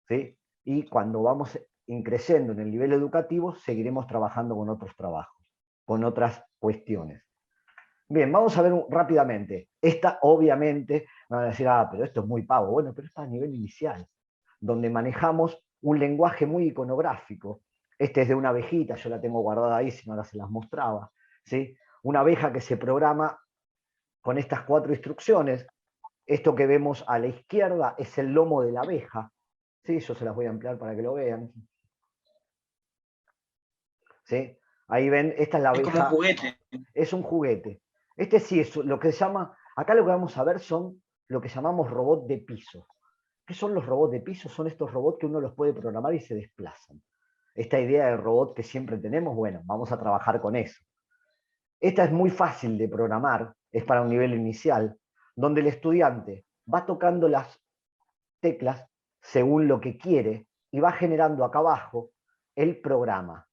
¿Sí? Y cuando vamos increciendo en el nivel educativo, seguiremos trabajando con otros trabajos, con otras cuestiones. Bien, vamos a ver rápidamente. Esta, obviamente, me van a decir, pero esto es muy pavo. Bueno, pero está a nivel inicial, donde manejamos un lenguaje muy iconográfico. Este es de una abejita, yo la tengo guardada ahí, si no ahora se las mostraba. ¿Sí? Una abeja que se programa con estas 4 instrucciones. Esto que vemos a la izquierda es el lomo de la abeja. ¿Sí? Yo se las voy a ampliar para que lo vean. ¿Sí? Ahí ven, esta es la abeja. Es como un juguete. Es un juguete. Este sí es lo que se llama, acá lo que vamos a ver son lo que llamamos robots de piso. ¿Qué son los robots de piso? Son estos robots que uno los puede programar y se desplazan. Esta idea de robot que siempre tenemos, bueno, vamos a trabajar con eso. Esta es muy fácil de programar, es para un nivel inicial, donde el estudiante va tocando las teclas según lo que quiere y va generando acá abajo el programa.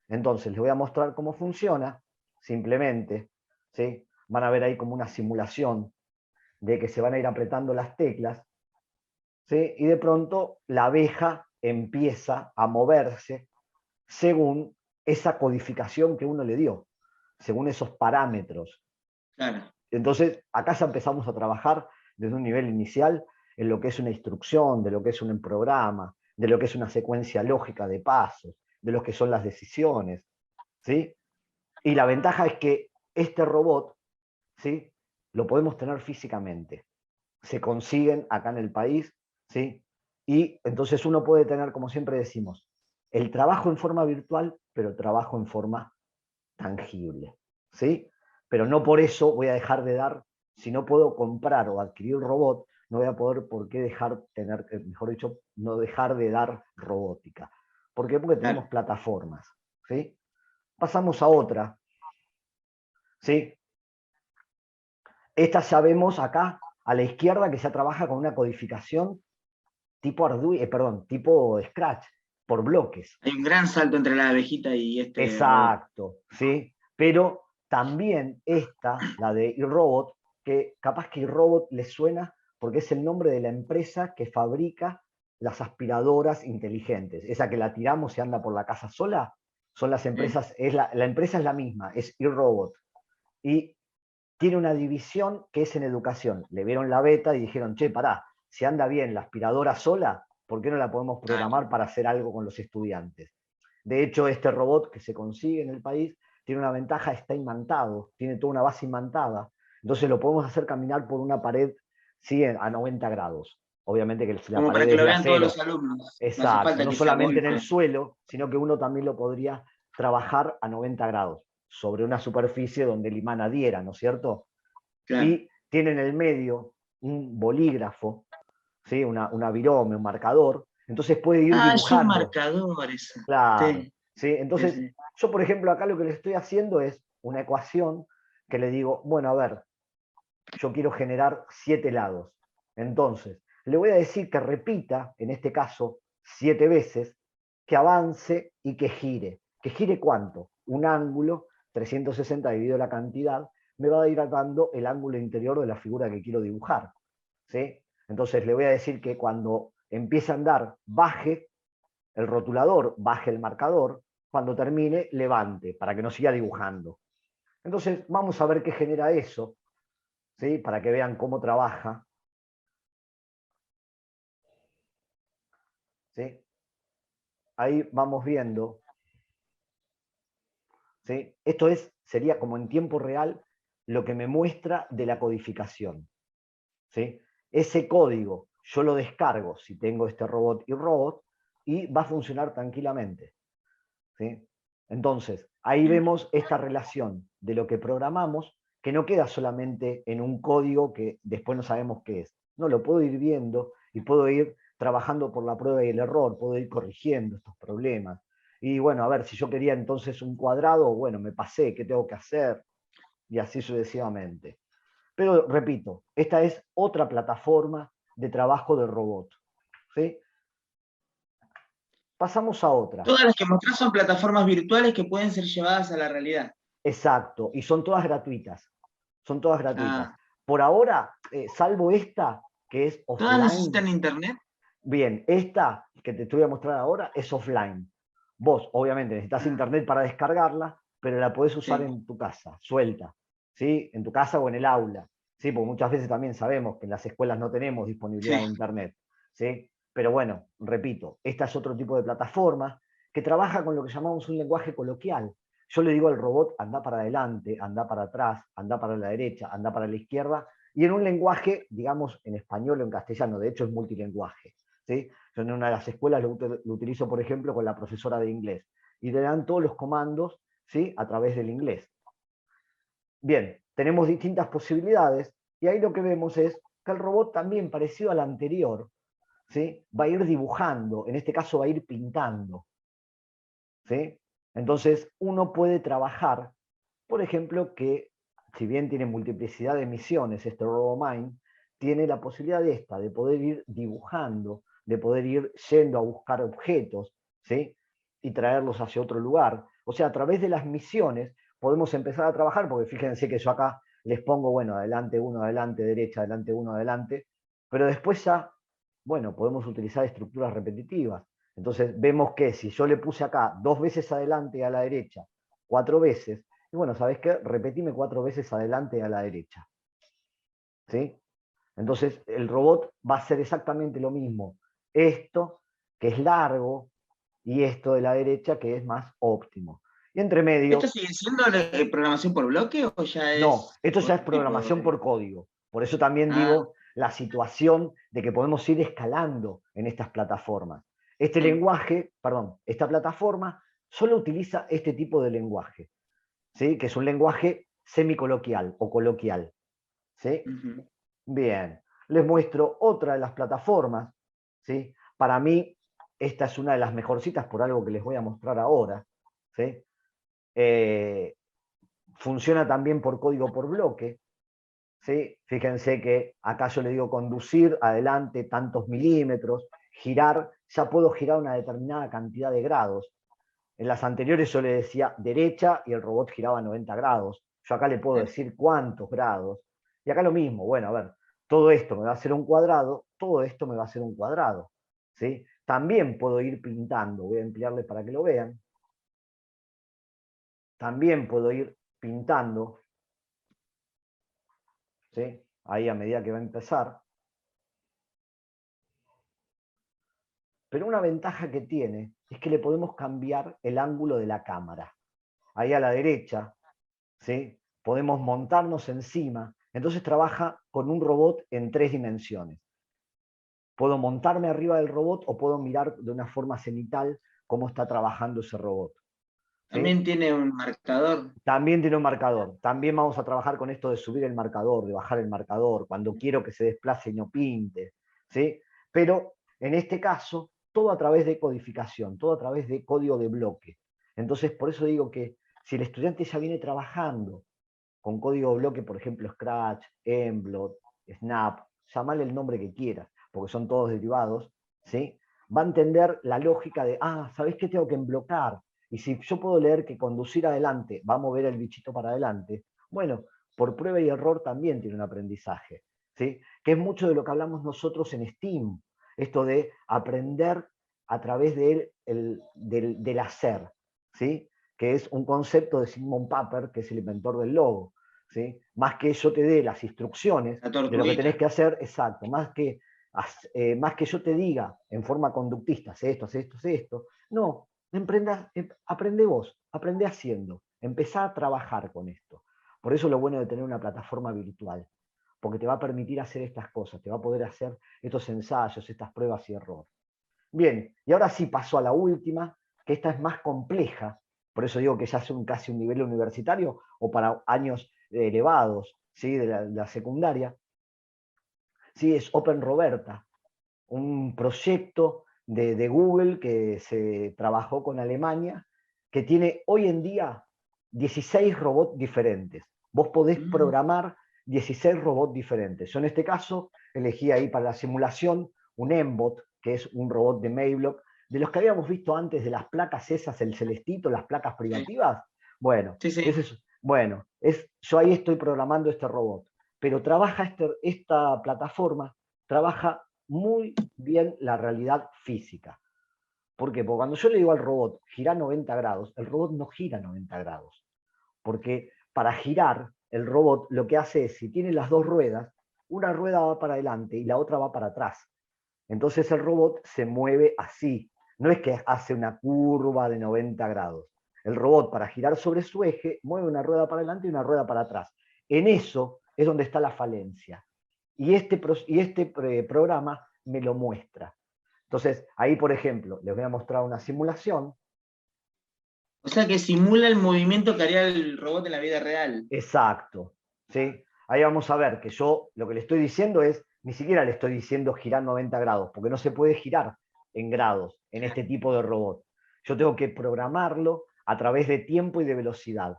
Entonces, les voy a mostrar cómo funciona, simplemente, ¿sí? Van a ver ahí como una simulación de que se van a ir apretando las teclas, ¿sí? Y de pronto la abeja empieza a moverse según esa codificación que uno le dio, según esos parámetros. Claro. Entonces, acá ya empezamos a trabajar desde un nivel inicial en lo que es una instrucción, de lo que es un programa, de lo que es una secuencia lógica de pasos, de lo que son las decisiones, ¿sí? Y la ventaja es que este robot, ¿sí? Lo podemos tener físicamente. Se consiguen acá en el país, ¿sí? Y entonces uno puede tener, como siempre decimos, el trabajo en forma virtual, pero trabajo en forma tangible, ¿sí? Pero no por eso voy a dejar de dar, si no puedo comprar o adquirir un robot, no voy a poder por qué tener, mejor dicho, no dejar de dar robótica. ¿Por qué? Porque tenemos plataformas, ¿sí? Pasamos a otra, ¿sí? Esta ya vemos acá a la izquierda que ya trabaja con una codificación tipo Arduino, tipo Scratch, por bloques. Hay un gran salto entre la abejita y este robot. Exacto, ¿sí? Pero también esta, la de iRobot, que capaz que iRobot les suena porque es el nombre de la empresa que fabrica las aspiradoras inteligentes. Esa que la tiramos y anda por la casa sola, son las empresas, la empresa es la misma, es iRobot. Y tiene una división que es en educación. Le vieron la beta y dijeron, che, pará, si anda bien la aspiradora sola, ¿por qué no la podemos programar para hacer algo con los estudiantes? De hecho, este robot que se consigue en el país tiene una ventaja, está imantado, tiene toda una base imantada. Entonces lo podemos hacer caminar por una pared, ¿sí? A 90 grados. Obviamente que si la Como para pared que es lo de vean todos acero, los alumnos. No hace exacto, falta no que sea solamente en el golpe. suelo, sino que uno también lo podría trabajar a 90 grados sobre una superficie donde el imán adhiera, ¿no es cierto? Claro. Y tiene en el medio un bolígrafo, ¿sí? Una virome, un marcador, entonces puede ir Es un dibujando. marcador eso. Claro. Sí, ¿Sí? sí, Entonces, sí. yo, por ejemplo, acá lo que le estoy haciendo es una ecuación que le digo, bueno, a ver, yo quiero generar 7 lados. Entonces, le voy a decir que repita, en este caso, 7 veces, que avance y que gire. ¿Que gire cuánto? Un ángulo, 360 dividido la cantidad, me va a ir dando el ángulo interior de la figura que quiero dibujar. ¿Sí? Entonces le voy a decir que cuando empiece a andar, baje el rotulador, baje el marcador, cuando termine, levante, para que no siga dibujando. Entonces, vamos a ver qué genera eso, ¿sí? Para que vean cómo trabaja. ¿Sí? Ahí vamos viendo, ¿sí? Esto sería como en tiempo real lo que me muestra de la codificación, ¿sí? Ese código yo lo descargo si tengo este robot y va a funcionar tranquilamente, ¿sí? Entonces, ahí vemos esta relación de lo que programamos, que no queda solamente en un código que después no sabemos qué es. No, lo puedo ir viendo y puedo ir trabajando por la prueba y el error, puedo ir corrigiendo estos problemas. Y bueno, a ver, si yo quería entonces un cuadrado, bueno, me pasé, ¿qué tengo que hacer? Y así sucesivamente. Pero repito, esta es otra plataforma de trabajo del robot, ¿sí? Pasamos a otra. Todas las que mostrás son plataformas virtuales que pueden ser llevadas a la realidad. Exacto, y son todas gratuitas. Son todas gratuitas. Ah, Por ahora, salvo esta, que es ¿todas offline, necesitan internet? bien, esta que te voy a mostrar ahora es offline. Vos, obviamente, necesitas Ah, internet para descargarla, pero la podés usar sí, en tu casa, suelta, ¿sí? En tu casa o en el aula, ¿sí? Porque muchas veces también sabemos que en las escuelas no tenemos disponibilidad sí. de internet, ¿sí? Pero bueno, repito, esta es otro tipo de plataforma que trabaja con lo que llamamos un lenguaje coloquial. Yo le digo al robot, anda para adelante, anda para atrás, anda para la derecha, anda para la izquierda, y en un lenguaje, digamos, en español o en castellano, de hecho es multilingüaje, ¿sí? Yo en una de las escuelas lo utilizo, por ejemplo, con la profesora de inglés, y le dan todos los comandos, ¿sí? A través del inglés. Bien, tenemos distintas posibilidades, y ahí lo que vemos es que el robot también, parecido al anterior, ¿sí? Va a ir dibujando, en este caso va a ir pintando, ¿sí? Entonces, uno puede trabajar, por ejemplo, que si bien tiene multiplicidad de misiones, este RoboMind, tiene la posibilidad de poder ir dibujando, de poder ir yendo a buscar objetos, ¿sí? Y traerlos hacia otro lugar. O sea, a través de las misiones podemos empezar a trabajar, porque fíjense que yo acá les pongo, bueno, adelante uno, adelante, derecha, adelante uno, adelante, pero después ya, bueno, podemos utilizar estructuras repetitivas. Entonces vemos que si yo le puse acá 2 veces adelante y a la derecha, 4 veces, y bueno, ¿sabes qué? Repetime 4 veces adelante y a la derecha, ¿sí? Entonces el robot va a hacer exactamente lo mismo. Esto, que es largo, y esto de la derecha, que es más óptimo. Y entre ¿Esto medio, sigue siendo programación por bloque o ya no, es esto ya es otro tipo programación de...? por código. Por eso también Ah, digo la situación de que podemos ir escalando en estas plataformas. Este sí. lenguaje, perdón, esta plataforma solo utiliza este tipo de lenguaje, ¿sí? Que es un lenguaje semicoloquial o coloquial, ¿sí? Ujú. Bien, les muestro otra de las plataformas, ¿sí? Para mí, esta es una de las mejorcitas por algo que les voy a mostrar ahora, ¿sí? Eh, Funciona también por código por bloque, ¿sí? Fíjense que acá yo le digo conducir adelante tantos milímetros, girar, ya puedo girar una determinada cantidad de grados. En las anteriores yo le decía derecha y el robot giraba 90 grados. Yo acá le puedo decir cuántos grados. Y acá lo mismo, bueno, a ver, todo esto me va a hacer un cuadrado, todo esto me va a hacer un cuadrado, ¿sí? También puedo ir pintando, voy a emplearle para que lo vean. También puedo ir pintando, ¿sí? Ahí a medida que va a empezar. Pero una ventaja que tiene es que le podemos cambiar el ángulo de la cámara. Ahí a la derecha, ¿sí? Podemos montarnos encima. Entonces trabaja con un robot en 3 dimensiones. Puedo montarme arriba del robot o puedo mirar de una forma cenital cómo está trabajando ese robot, ¿sí? También tiene un marcador. También tiene un marcador. También vamos a trabajar con esto de subir el marcador, de bajar el marcador, cuando quiero que se desplace y no pinte, ¿sí? Pero en este caso, todo a través de codificación, todo a través de código de bloque. Entonces, por eso digo que si el estudiante ya viene trabajando con código de bloque, por ejemplo, Scratch, Emblot, Snap, llamale el nombre que quieras, porque son todos derivados, ¿sí? Va a entender la lógica de, ¿sabés qué tengo que emblocar? Y si yo puedo leer que conducir adelante va a mover el bichito para adelante, bueno, por prueba y error también tiene un aprendizaje, ¿sí? Que es mucho de lo que hablamos nosotros en STEAM, esto de aprender a través del hacer, ¿sí? Que es un concepto de Simon Papert, que es el inventor del logo, ¿sí? Más que yo te dé las instrucciones La de lo que tenés tortuguita. que hacer, exacto, más que yo te diga en forma conductista, haz esto, haz esto, haz esto, no, aprende vos, aprende haciendo. empezá a trabajar con esto. Por eso lo bueno de tener una plataforma virtual, porque te va a permitir hacer estas cosas, te va a poder hacer estos ensayos, estas pruebas y errores. Bien, y ahora sí paso a la última, que esta es más compleja, por eso digo que ya es casi un nivel universitario o para años elevados, ¿sí? de la secundaria. Sí, es Open Roberta, un proyecto de Google que se trabajó con Alemania, que tiene hoy en día 16 robots diferentes. Vos podés programar 16 robots diferentes. Yo en este caso elegí ahí para la simulación un Mbot, que es un robot de Mayblock, de los que habíamos visto antes de las placas esas, el celestito, las placas privativas. Bueno, Sí, sí. yo ahí estoy programando este robot, pero trabaja esta plataforma, trabaja muy bien la realidad física. ¿Por qué? Porque cuando yo le digo al robot gira 90 grados, el robot no gira 90 grados. Porque para girar, el robot lo que hace es, si tiene las dos ruedas, una rueda va para adelante y la otra va para atrás. Entonces el robot se mueve así. No es que hace una curva de 90 grados. El robot, para girar sobre su eje, mueve una rueda para adelante y una rueda para atrás. En eso es donde está la falencia. Y este programa me lo muestra. Entonces, ahí, por ejemplo, les voy a mostrar una simulación. O sea que simula el movimiento que haría el robot en la vida real. Exacto. ¿Sí? Ahí vamos a ver que yo lo que le estoy diciendo es, ni siquiera le estoy diciendo girar 90 grados, porque no se puede girar en grados en este tipo de robot. Yo tengo que programarlo a través de tiempo y de velocidad.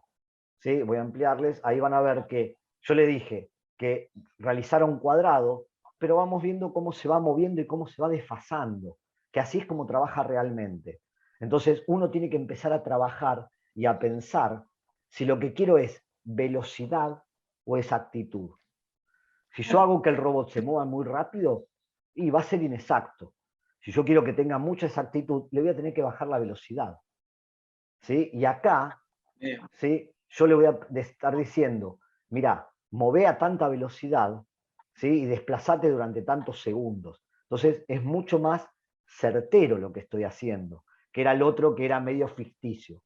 ¿Sí? Voy a ampliarles. Ahí van a ver que yo le dije que realizara un cuadrado, pero vamos viendo cómo se va moviendo y cómo se va desfasando, que así es como trabaja realmente. Entonces uno tiene que empezar a trabajar y a pensar si lo que quiero es velocidad o exactitud. Si yo hago que el robot se mueva muy rápido, y va a ser inexacto. Si yo quiero que tenga mucha exactitud, le voy a tener que bajar la velocidad. ¿Sí? Y acá, ¿sí? Yo le voy a estar diciendo, mira, mové a tanta velocidad, ¿sí? Y desplazate durante tantos segundos. Entonces es mucho más certero lo que estoy haciendo, que era el otro que era medio ficticio.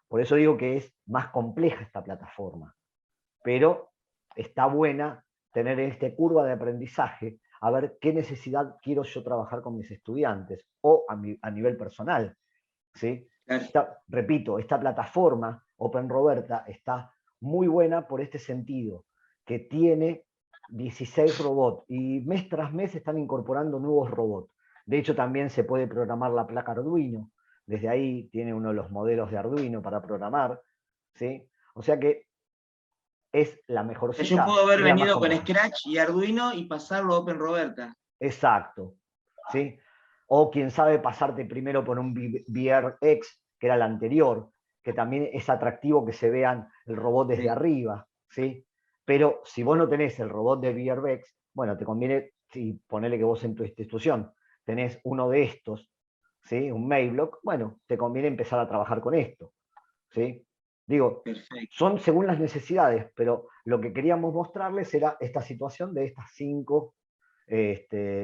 Por eso digo que es más compleja esta plataforma. Pero está buena tener esta curva de aprendizaje, a ver qué necesidad quiero yo trabajar con mis estudiantes o a nivel personal. ¿Sí? Claro. Repito, esta plataforma, Open Roberta, está muy buena por este sentido, que tiene 16 robots y mes tras mes están incorporando nuevos robots. De hecho, también se puede programar la placa Arduino. Desde ahí tiene uno de los modelos de Arduino para programar. ¿Sí? O sea que es la O sea, yo mejorcita puedo haber y la más venido con completa. Scratch y Arduino y pasarlo a Open Roberta. Exacto. ¿Sí? O quien sabe pasarte primero por un VRX, que era el anterior, que también es atractivo que se vean el robot desde arriba. ¿Sí? Pero si vos no tenés el robot de VRX, bueno, te conviene, si ponele que vos en tu institución tenés uno de estos, ¿sí? Un Mayblock, bueno, te conviene empezar a trabajar con esto. ¿Sí? Digo, Perfecto. son según las necesidades, pero lo que queríamos mostrarles era esta situación de estas 5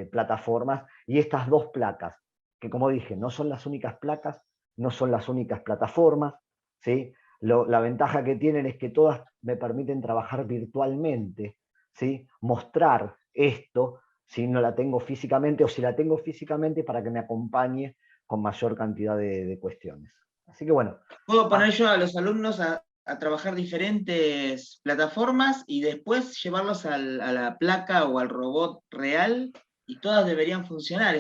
plataformas y estas 2 placas, que como dije, no son las únicas placas, no son las únicas plataformas, ¿sí? La ventaja que tienen es que todas me permiten trabajar virtualmente, ¿sí? Mostrar esto si no la tengo físicamente o si la tengo físicamente para que me acompañe con mayor cantidad de cuestiones. Así que bueno. Puedo poner yo a los alumnos a trabajar diferentes plataformas y después llevarlos a la placa o al robot real y todas deberían funcionar.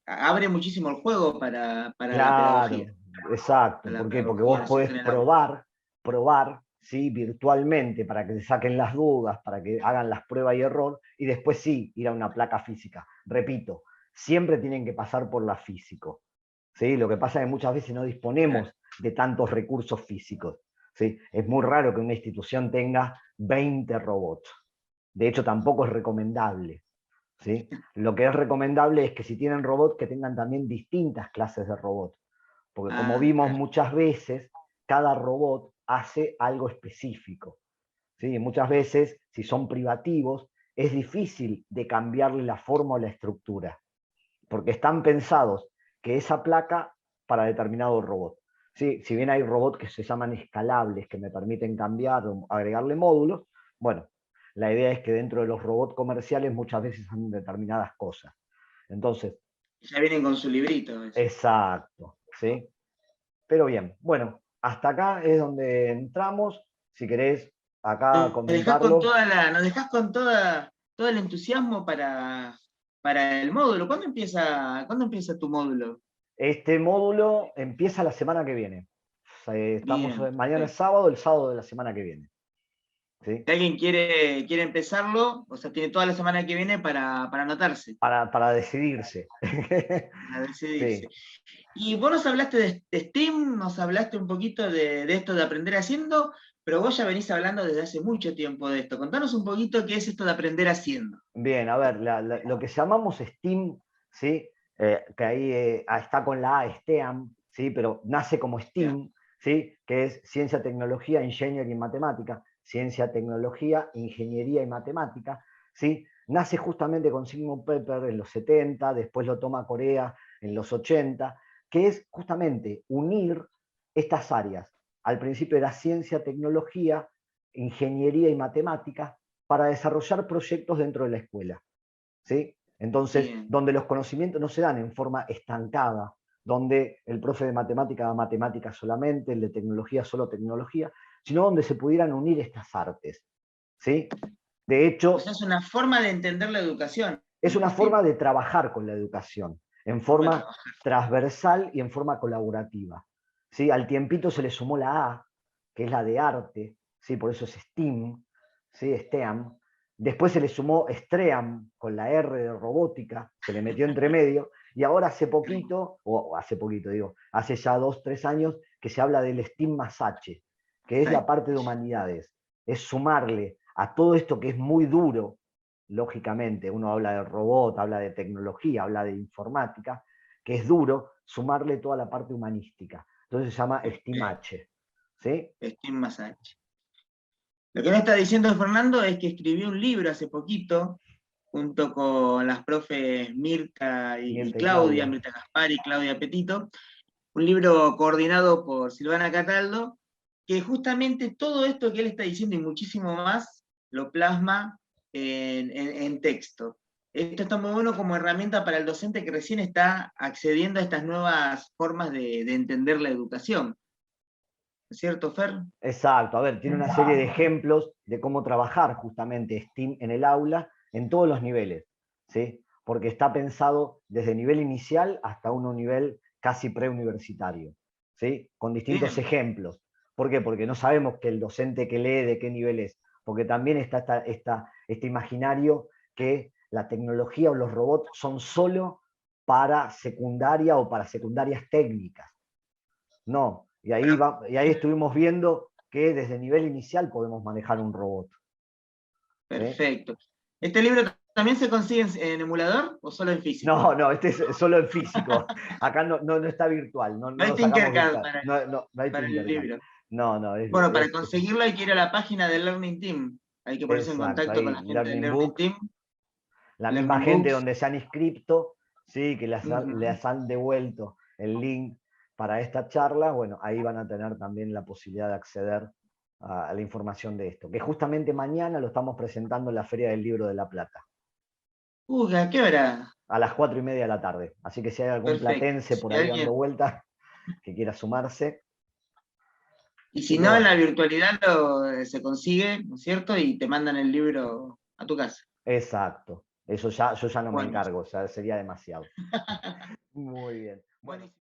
Abre muchísimo el juego para la Claro, pedagogía, exacto. para la ¿Por qué? Porque pedagogía, vos los podés en el aula. probar, ¿sí? Virtualmente para que te saquen las dudas, para que hagan las pruebas y error, y después sí, ir a una placa física. Repito, siempre tienen que pasar por la físico. ¿Sí? Lo que pasa es que muchas veces no disponemos Claro. de tantos recursos físicos. ¿Sí? Es muy raro que una institución tenga 20 robots. De hecho, tampoco es recomendable. ¿Sí? Lo que es recomendable es que si tienen robots, que tengan también distintas clases de robots. Porque como vimos Claro. muchas veces, cada robot hace algo específico. ¿Sí? Muchas veces, si son privativos, es difícil de cambiarle la forma o la estructura, porque están pensados que esa placa para determinado robot. ¿sí? Si bien hay robots que se llaman escalables, que me permiten cambiar o agregarle módulos, bueno, la idea es que dentro de los robots comerciales muchas veces son determinadas cosas. Entonces, Ya vienen con su librito. Eso. exacto, ¿sí? Pero bien, bueno, hasta acá es donde entramos. Si querés acá comentarlo. Nos dejás con todo el entusiasmo para el módulo. ¿Cuándo empieza tu módulo? Este módulo empieza la semana que viene. Estamos, Bien, mañana es perfecto. sábado, el sábado de la semana que viene. ¿Sí? Si alguien quiere empezarlo, o sea, tiene toda la semana que viene para anotarse, Para decidirse. para decidirse. Sí. Y vos nos hablaste de Steam, nos hablaste un poquito de esto de aprender haciendo, pero vos ya venís hablando desde hace mucho tiempo de esto. Contanos un poquito qué es esto de aprender haciendo. Bien, a ver, lo que llamamos STEAM, ¿sí? Que ahí está con la A, STEAM, ¿sí? Pero nace como Ya. STEAM, ¿sí? Que es ciencia, tecnología, ingeniería y matemática, ciencia, tecnología, ingeniería y matemática, ¿sí? Nace justamente con Simon Pepper en los 70, después lo toma Corea en los 80, que es justamente unir estas áreas. Al principio era ciencia, tecnología, ingeniería y matemática, para desarrollar proyectos dentro de la escuela. ¿Sí? Entonces, Bien. donde los conocimientos no se dan en forma estancada, donde el profe de matemática da matemáticas solamente, el de tecnología solo tecnología, sino donde se pudieran unir estas artes. ¿Sí? De O hecho, sea, es una forma de entender la educación, es una forma STEAM. de trabajar con la educación, en Forma de forma trabajar. transversal y en forma colaborativa. ¿Sí? Al tiempito se le sumó la A, que es la de arte, ¿sí? Por eso es STEAM, ¿sí? STEAM. Después se le sumó STREAM con la R de robótica, se le metió entre medio, y ahora hace poquito, o hace poquito digo, hace ya 2, 3 años, que se habla del STEAM más H, que es la parte de humanidades, es sumarle a todo esto que es muy duro, lógicamente, uno habla de robot, habla de tecnología, habla de informática, que es duro, sumarle toda la parte humanística. Entonces se llama STEAM-H. ¿Sí? STEAM más H. Lo que me está diciendo Fernando es que escribió un libro hace poquito, junto con las profes Mirta y Mirta y Claudia, Claudia. Mirta Gaspar y Claudia Petito, un libro coordinado por Silvana Cataldo, que justamente todo esto que él está diciendo y muchísimo más lo plasma en texto. Esto está muy bueno como herramienta para el docente que recién está accediendo a estas nuevas formas de entender la educación. ¿Es cierto, Fer? Exacto, a ver, tiene una serie de ejemplos de cómo trabajar justamente STEAM en el aula en todos los niveles, ¿sí? Porque está pensado desde nivel inicial hasta un nivel casi preuniversitario, ¿sí? Con distintos Bien. ejemplos. ¿Por qué? Porque no sabemos que el docente que lee de qué nivel es, porque también está este imaginario que la tecnología o los robots son solo para secundaria o para secundarias técnicas. No, y ahí estuvimos viendo que desde nivel inicial podemos manejar un robot. ¿Sí? Perfecto. ¿Este libro también se consigue en emulador o solo en No, físico? no, este es solo en físico. Acá no está virtual, No no hay lo sacamos Tinkercad virtual. No hay para el Tinkercad. libro. No, Bueno, para conseguirlo hay que ir a la página del Learning Team. Hay que ponerse en exacto. contacto con Hay la gente del Learning Learning Book, Team, la misma Learning gente Books. donde se han inscrito, sí, que Ujú. les han devuelto el link para esta charla, bueno, ahí van a tener también la posibilidad de acceder a la información de esto, que justamente mañana lo estamos presentando en la Feria del Libro de La Plata, ¿A qué hora? a las 4:30 de la tarde. Así que si hay algún Perfecto. platense por Si ahí dando alguien, vueltas que quiera sumarse. y Así si que no, en la bueno, virtualidad se consigue, ¿no es cierto? Y te mandan el libro a tu casa. exacto. Eso ya, yo ya no me Bueno, encargo, ya sería demasiado. Muy bien. Bueno. buenísimo.